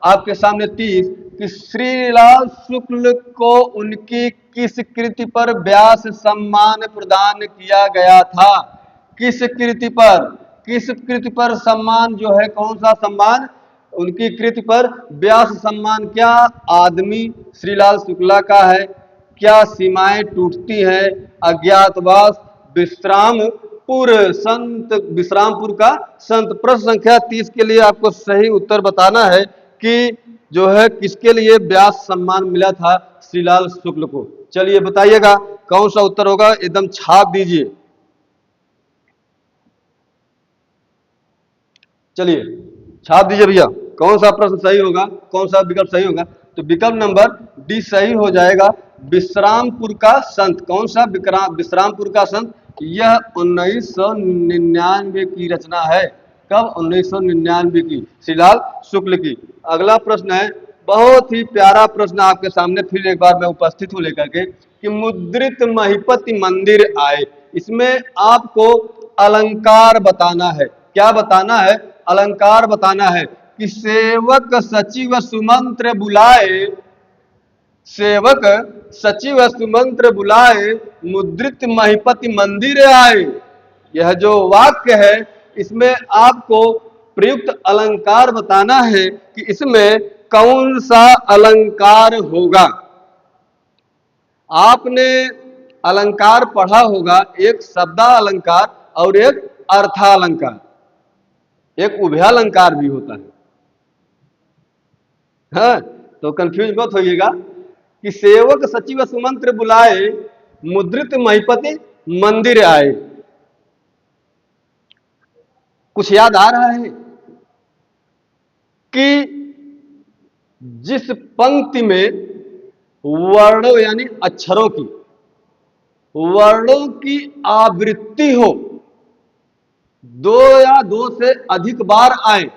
आपके सामने 30 कि श्रीलाल शुक्ल को उनकी किस कृति पर व्यास सम्मान प्रदान किया गया था? किस कृति पर सम्मान जो है, कौन सा सम्मान? उनकी कृति पर व्यास सम्मान क्या आदमी श्रीलाल शुक्ला का है? क्या सीमाएं टूटती हैं? अज्ञातवास विश्रामपुर का संत। प्रश्न संख्या 30 के लिए आपको सही उत्तर बताना है कि जो है किसके लिए व्यास सम्मान मिला था श्रीलाल शुक्ल को। चलिए बताइएगा कौन सा उत्तर होगा, एकदम छाप दीजिए। चलिए छाप दीजिए भैया, कौन सा प्रश्न सही होगा, कौन सा विकल्प सही होगा? तो विकल्प नंबर डी सही हो जाएगा, विश्रामपुर का संत। कौन सा? विश्रामपुर का संत। यह 1999 की रचना है। कब? 1999 की, श्रीलाल शुक्ल की। अगला प्रश्न है, बहुत ही प्यारा प्रश्न आपके सामने फिर एक बार मैं उपस्थित हूं लेकर के, कि मुद्रित महिपति मंदिर आए। इसमें आपको अलंकार बताना है। क्या बताना है? अलंकार बताना है कि सेवक सचिव सुमंत्र बुलाए, सेवक सचिव सुमंत्र बुलाए, मुद्रित महिपति मंदिर आए। यह जो वाक्य है, इसमें आपको प्रयुक्त अलंकार बताना है कि इसमें कौन सा अलंकार होगा। आपने अलंकार पढ़ा होगा, एक शब्दालंकार और एक अर्थालंकार, एक उभयालंकार भी होता है। हाँ, तो कंफ्यूज मत होइएगा कि सेवक सचिव सुमंत्र बुलाए, मुद्रित महिपति मंदिर आए। कुछ याद आ रहा है कि जिस पंक्ति में वर्णों यानी अक्षरों की, वर्णों की आवृत्ति हो, दो या दो से अधिक बार आए,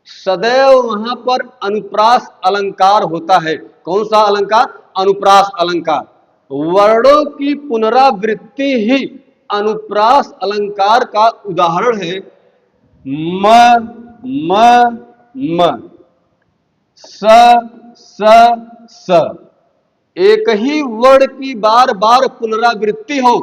सदैव वहां पर अनुप्रास अलंकार होता है। कौन सा अलंकार? अनुप्रास अलंकार। वर्णों की पुनरावृत्ति ही अनुप्रास अलंकार का उदाहरण है। म म स एक ही वर्ण की बार बार पुनरावृत्ति हो,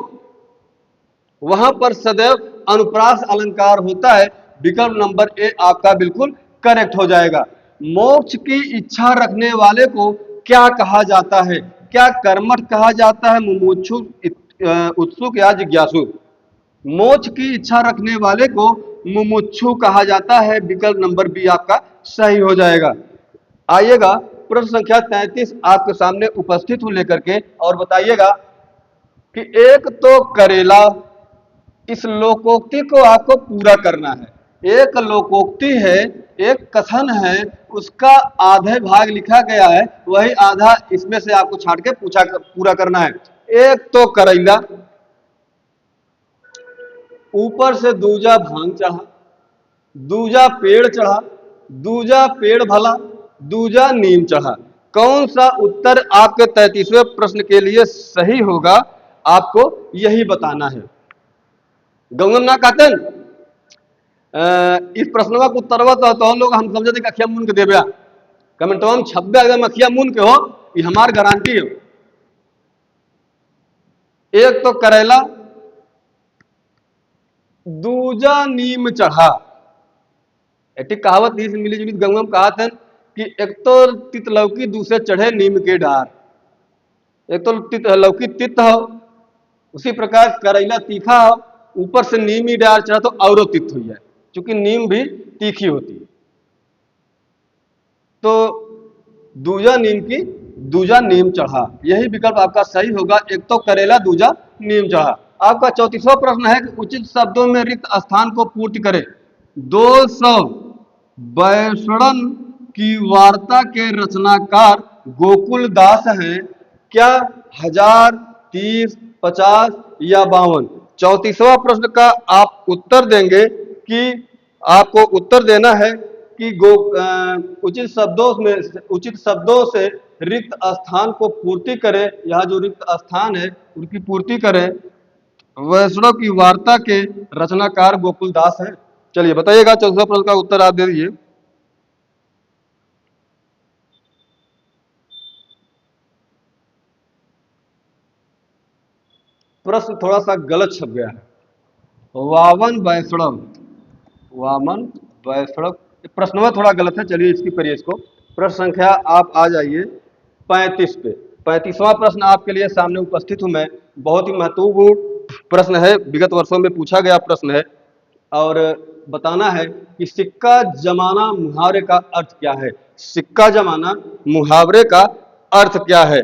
वहां पर सदैव अनुप्रास अलंकार होता है। विकल्प नंबर ए आपका बिल्कुल करेक्ट हो जाएगा। मोक्ष की इच्छा रखने वाले को क्या कहा जाता है? क्या कर्मठ कहा जाता है, मुमुक्षु, उत्सुक या जिज्ञासु? मोक्ष की इच्छा रखने वाले को मुमुक्षु कहा जाता है। विकल्प नंबर बी आपका सही हो जाएगा। आइएगा प्रश्न संख्या 33 आपके सामने उपस्थित हूं लेकर के, और बताइएगा कि एक तो करेला, इस लोकोक्ति को आपको पूरा करना है। एक लोकोक्ति है, एक कथन है, उसका आधे भाग लिखा गया है, वही आधा इसमें से आपको छांट के पूरा करना है। एक तो करेला, ऊपर से दूजा भांग चढ़ा, दूजा पेड़ चढ़ा, दूजा पेड़ भला, दूजा नीम चढ़ा। कौन सा उत्तर आपके 33वें प्रश्न के लिए सही होगा, आपको यही बताना है। गंगम ना कहते इस प्रश्नवा को उत्तरवा तो लोग हम समझते कि अखिया मुन के देव्या कमेंटवा में छब्बे अगर अखिया मुन के हो, ये हमार गारंटी हो। एक तो करेला, दूजा नीम चढ़ा। एटी कहावत इस मिली जुली गंगम कहा था कि एक तो तित लौकी, दूसरे चढ़े नीम के डार। एक तो लौकी तित हो, उसी प्रकार करेला तीखा हो, ऊपर से नीम ही डार चढ़ा तो और तित हो जाए, क्योंकि नीम भी तीखी होती है। तो दूजा नीम की, दूजा नीम चढ़ा, यही विकल्प आपका सही होगा। एक तो करेला, दूजा नीम चढ़ा। आपका 34वां प्रश्न है कि उचित शब्दों में रिक्त स्थान को पूर्ति करें। 200 वैष्णव की वार्ता के रचनाकार गोकुल दास हैं। क्या 1000, 30, 50 या 52? 34वां प्रश्न का आप उत्तर देंगे कि आपको उत्तर देना है कि उचित शब्दों से रिक्त स्थान को पूर्ति करे। यह जो रिक्त स्थान है उनकी पूर्ति करे। वैष्णव की वार्ता के रचनाकार गोकुल दास हैं। चलिए बताइएगा, चौथा प्रश्न का उत्तर आप दे दीजिए। प्रश्न थोड़ा सा गलत छप गया है। वामन वैष्णव, वामन वैष्णव, प्रश्न में थोड़ा गलत है। चलिए इसकी करिए इसको। प्रश्न संख्या आप आ जाइए 35 पे। 35वां प्रश्न आपके लिए सामने उपस्थित हूं मैं। बहुत ही महत्वपूर्ण प्रश्न है, विगत वर्षों में पूछा गया प्रश्न है और बताना है कि सिक्का जमाना मुहावरे का अर्थ क्या है। सिक्का जमाना मुहावरे का अर्थ क्या है।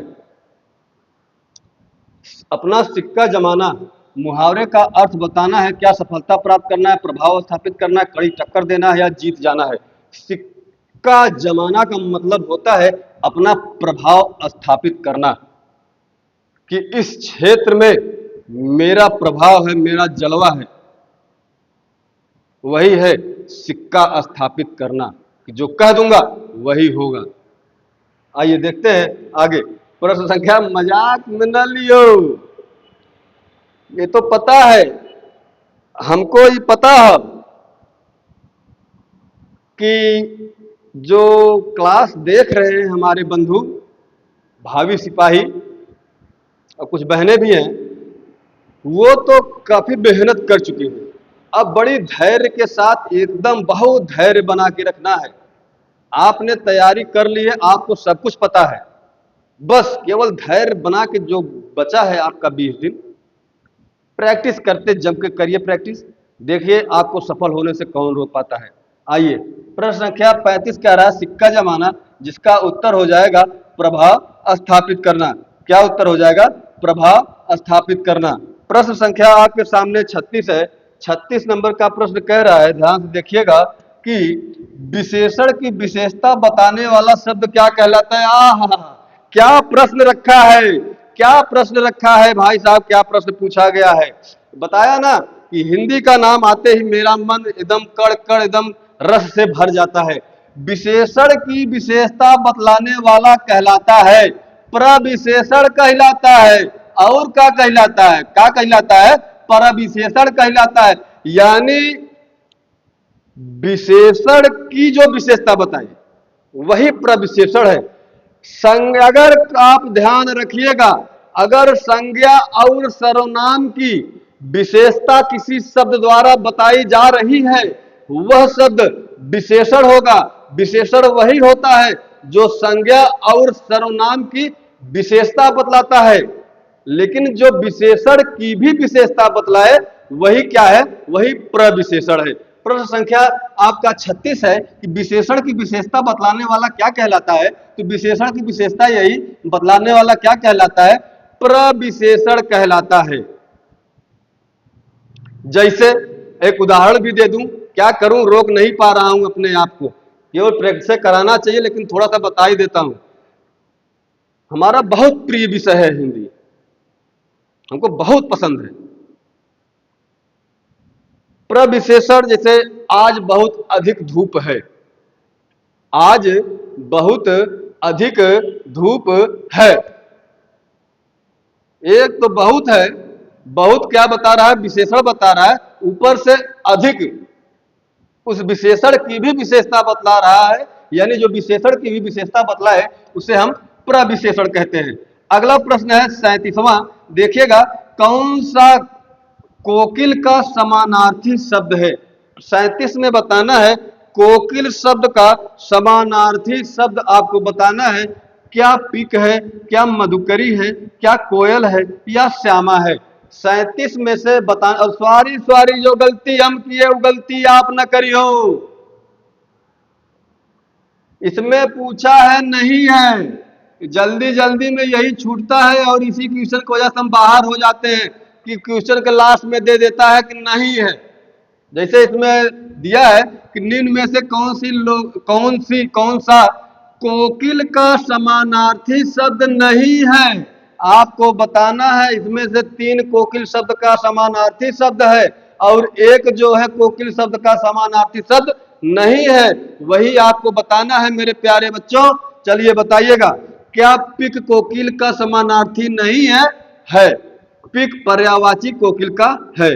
अपना सिक्का जमाना मुहावरे का अर्थ बताना है। क्या सफलता प्राप्त करना है, प्रभाव स्थापित करना है, कड़ी टक्कर देना है या जीत जाना है। सिक्का जमाना का मतलब होता है अपना प्रभाव स्थापित करना, कि इस क्षेत्र में मेरा प्रभाव है, मेरा जलवा है। वही है सिक्का स्थापित करना, कि जो कह दूंगा वही होगा। आइए देखते हैं आगे। प्रश्न संख्या, मजाक में न लियो, ये तो पता है, हमको ये पता है कि जो क्लास देख रहे हैं हमारे बंधु भावी सिपाही और कुछ बहनें भी हैं, वो तो काफी मेहनत कर चुकी हैं। अब बड़ी धैर्य के साथ, एकदम बहुत धैर्य बना के रखना है। आपने तैयारी कर ली है, आपको सब कुछ पता है, बस केवल धैर्य बना के जो बचा है आपका 20 दिन, प्रैक्टिस करते जम के करिए प्रैक्टिस। देखिए आपको सफल होने से कौन रोक पाता है। आइए प्रश्न संख्या 35 कह रहा है सिक्का जमाना, जिसका उत्तर हो जाएगा प्रभाव स्थापित करना। क्या उत्तर हो जाएगा? प्रभाव स्थापित करना। प्रश्न संख्या आपके सामने 36 है। 36 नंबर का प्रश्न कह रहा है, ध्यान से देखिएगा, कि विशेषण की विशेषता बताने वाला शब्द क्या कहलाता है। आहा, क्या प्रश्न रखा है, क्या प्रश्न रखा है भाई साहब, क्या प्रश्न पूछा गया है। बताया ना कि हिंदी का नाम आते ही मेरा मन एकदम कड़ कड़ एकदम रस से भर जाता है। विशेषण की विशेषता बतलाने वाला कहलाता है प्रविशेषण कहलाता है। और क्या कहलाता है? क्या कहलाता है? प्रविशेषण कहलाता है। यानी विशेषण की जो विशेषता बताई वही प्रविशेषण है। अगर आप ध्यान रखिएगा, अगर संज्ञा और सर्वनाम की विशेषता किसी शब्द द्वारा बताई जा रही है, वह शब्द विशेषण होगा। विशेषण वही होता है जो संज्ञा और सर्वनाम की विशेषता बतलाता है। लेकिन जो विशेषण की भी विशेषता बतलाए वही क्या है? वही प्रविशेषण है। प्रश्न संख्या आपका 36 है कि विशेषण की विशेषता बतलाने वाला क्या कहलाता है। तो विशेषण की विशेषता यही बतलाने वाला क्या कहलाता है? प्रविशेषण कहलाता है। जैसे एक उदाहरण भी दे दूं, क्या करूं, रोक नहीं पा रहा हूं अपने आप को, केवल प्रैक्टिस कराना चाहिए, लेकिन थोड़ा सा बता ही देता हूं। हमारा बहुत प्रिय विषय है हिंदी, हमको बहुत पसंद है। प्रविशेषण, जैसे आज बहुत अधिक धूप है, आज बहुत अधिक धूप है। एक तो बहुत है, बहुत क्या बता रहा है? विशेषण बता रहा है। ऊपर से अधिक, उस विशेषण की भी विशेषता बतला रहा है। यानी जो विशेषण की भी विशेषता बतला है उसे हम प्रविशेषण कहते हैं। अगला प्रश्न है 37वां, देखिएगा, कौन सा कोकिल का समानार्थी शब्द है। 37 में बताना है कोकिल शब्द का समानार्थी शब्द आपको बताना है। क्या पिक है, क्या मधुकरी है, क्या कोयल है या श्यामा है। 37 में से बता, और सॉरी सॉरी, जो गलती हम किए वो गलती आप न करियो। इसमें पूछा है नहीं है, जल्दी जल्दी में यही छूटता है और इसी क्वेश्चन की वजह से हम बाहर हो जाते हैं कि क्वेश्चन के लास्ट में दे देता है कि नहीं है। जैसे इसमें दिया है कि निम्न में से कौन सा कोकिल का समानार्थी शब्द नहीं है। आपको बताना है इसमें से 3 कोकिल शब्द का समानार्थी शब्द है और एक जो है कोकिल शब्द का समानार्थी शब्द नहीं है, वही आपको बताना है मेरे प्यारे बच्चों। चलिए बताइएगा, क्या पिक कोकिल का समानार्थी नहीं है? है। पिक पर्यायवाची कोकिल का है।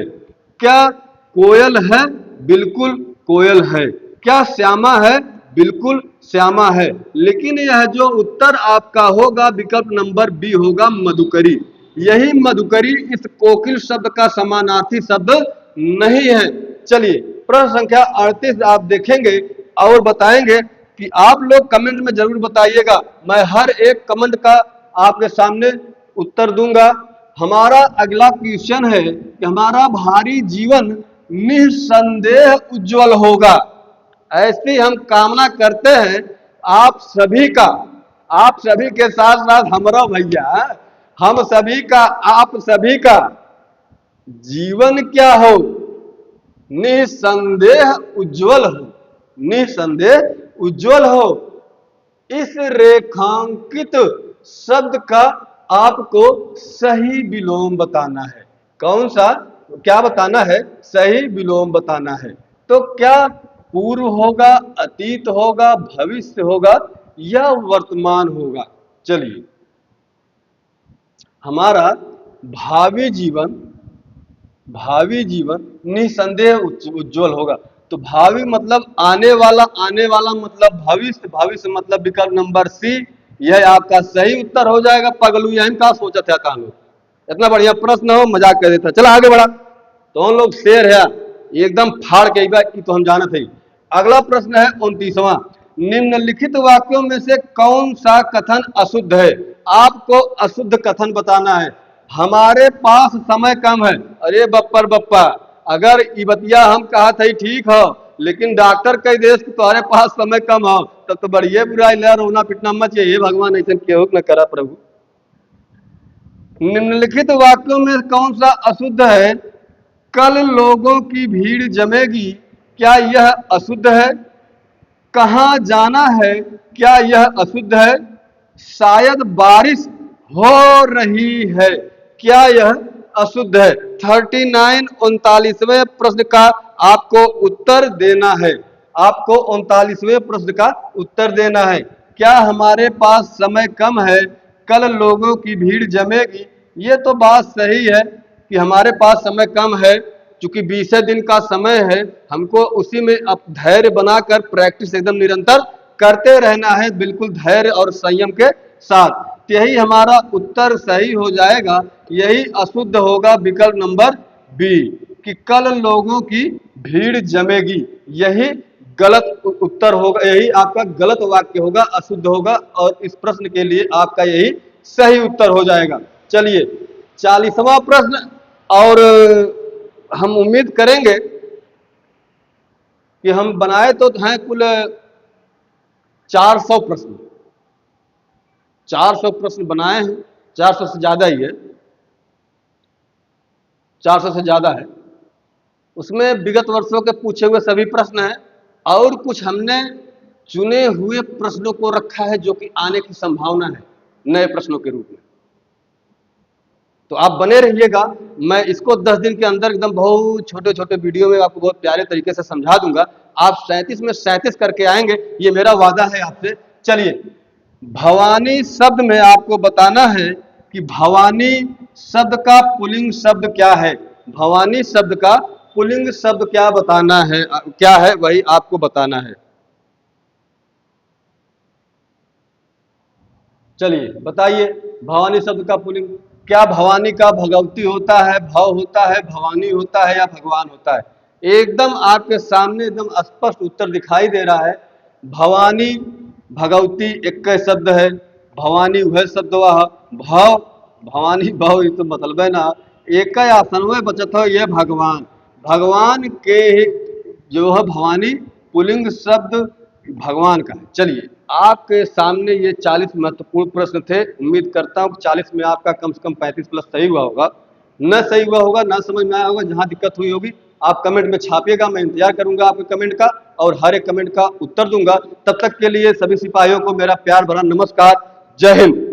क्या कोयल है? बिल्कुल कोयल है। क्या श्यामा है? बिल्कुल श्यामा है। लेकिन यह जो उत्तर आपका होगा विकल्प नंबर बी होगा, मधुकरी। यही मधुकरी इस कोकिल शब्द का समानार्थी शब्द नहीं है। चलिए प्रश्न संख्या 38 आप देखेंगे और बताएंगे कि आप लोग कमेंट में जरूर बताइएगा। मैं हर एक कमेंट का आपके सामने उत्तर दूंगा। हमारा अगला क्वेश्चन है कि हमारा भावी जीवन निस्संदेह उज्जवल होगा। ऐसी हम कामना करते हैं आप सभी का, आप सभी के साथ साथ हमारा भैया, हम सभी का, आप सभी का जीवन क्या हो? निसंदेह उज्जवल हो, निसंदेह उज्जवल हो। इस रेखांकित शब्द का आपको सही विलोम बताना है। कौन सा? क्या बताना है? सही विलोम बताना है। तो क्या पूर्व होगा, अतीत होगा, भविष्य होगा या वर्तमान होगा? चलिए, हमारा भावी जीवन, भावी जीवन निसंदेह उज्जवल होगा। तो भावी मतलब आने वाला, आने वाला मतलब भविष्य, भविष्य मतलब विकल्प नंबर सी। यह आपका सही उत्तर हो जाएगा। पगलू यही का सोचा था कहां लोग, इतना बढ़िया प्रश्न हो, मजाक कर देता। चला आगे बढ़ा, तो हम लोग शेर है एकदम फाड़ के तो हम जाना थे। अगला प्रश्न है 29वां। निम्नलिखित वाक्यों में से कौन सा कथन अशुद्ध है? आपको अशुद्ध कथन बताना है। हमारे पास समय कम है। अरे बप्पर बप्पा, अगर इबतिया हम कहा थे ठीक हो, लेकिन डॉक्टर कह देश कि तुम्हारे पास समय कम हो, तब तो बढ़िया बुरा इला रोना पिटना मत चाहिए। भगवान ऐसा केहू न करा प्रभु। निम्नलिखित वाक्यों में कौन सा अशुद्ध है? कल लोगों की भीड़ जमेगी, क्या यह अशुद्ध है? कहां जाना है, क्या यह अशुद्ध है? शायद बारिश हो रही है, क्या यह अशुद्ध है? 39 प्रश्न का आपको उत्तर देना है। आपको 39वें प्रश्न का उत्तर देना है। क्या हमारे पास समय कम है, कल लोगों की भीड़ जमेगी? ये तो बात सही है कि हमारे पास समय कम है, चूंकि 20 दिन का समय है, हमको उसी में अब धैर्य बनाकर प्रैक्टिस एकदम निरंतर करते रहना है, बिल्कुल धैर्य और संयम के साथ। यही हमारा उत्तर सही हो जाएगा। यही अशुद्ध होगा विकल्प नंबर बी, कि कल लोगों की भीड़ जमेगी। यही गलत उत्तर होगा, यही आपका गलत वाक्य होगा, अशुद्ध होगा। और इस प्रश्न के लिए आपका यही सही उत्तर हो जाएगा। चलिए 40वां प्रश्न, और हम उम्मीद करेंगे कि हम बनाए तो हैं कुल 400 प्रश्न, 400 प्रश्न बनाए हैं। 400 से ज्यादा ही है, 400 से ज्यादा है। उसमें विगत वर्षों के पूछे हुए सभी प्रश्न हैं, और कुछ हमने चुने हुए प्रश्नों को रखा है जो कि आने की संभावना है नए प्रश्नों के रूप में। तो आप बने रहिएगा। मैं इसको 10 दिन के अंदर एकदम बहुत छोटे छोटे वीडियो में आपको बहुत प्यारे तरीके से समझा दूंगा। आप 37 में 37 करके आएंगे, ये मेरा वादा है आपसे। चलिए, भवानी शब्द में आपको बताना है कि भवानी शब्द का पुल्लिंग शब्द क्या है। भवानी शब्द का पुल्लिंग शब्द क्या बताना है, क्या है, वही आपको बताना है। चलिए बताइए, भवानी शब्द का पुल्लिंग क्या? भवानी का भगवती होता है, भव होता है, भवानी होता है, या भगवान होता है? एकदम आपके सामने एकदम स्पष्ट उत्तर दिखाई दे रहा है। भवानी भगवती एक शब्द है, भवानी वह शब्द वह, भव भवानी भव ये तो मतलब है ना, एक आसनवे बचत हो, यह भगवान, भगवान के जो है भवानी पुल्लिंग शब्द भगवान का है। चलिए, आपके सामने ये 40 महत्वपूर्ण प्रश्न थे। उम्मीद करता हूँ कि 40 में आपका कम से कम 35 प्लस सही हुआ होगा। न सही हुआ होगा, ना समझ में आया होगा, जहां दिक्कत हुई होगी आप कमेंट में छापिएगा। मैं इंतजार करूंगा आपके कमेंट का, और हर एक कमेंट का उत्तर दूंगा। तब तक के लिए सभी सिपाहियों को मेरा प्यार भरा नमस्कार। जय हिंद।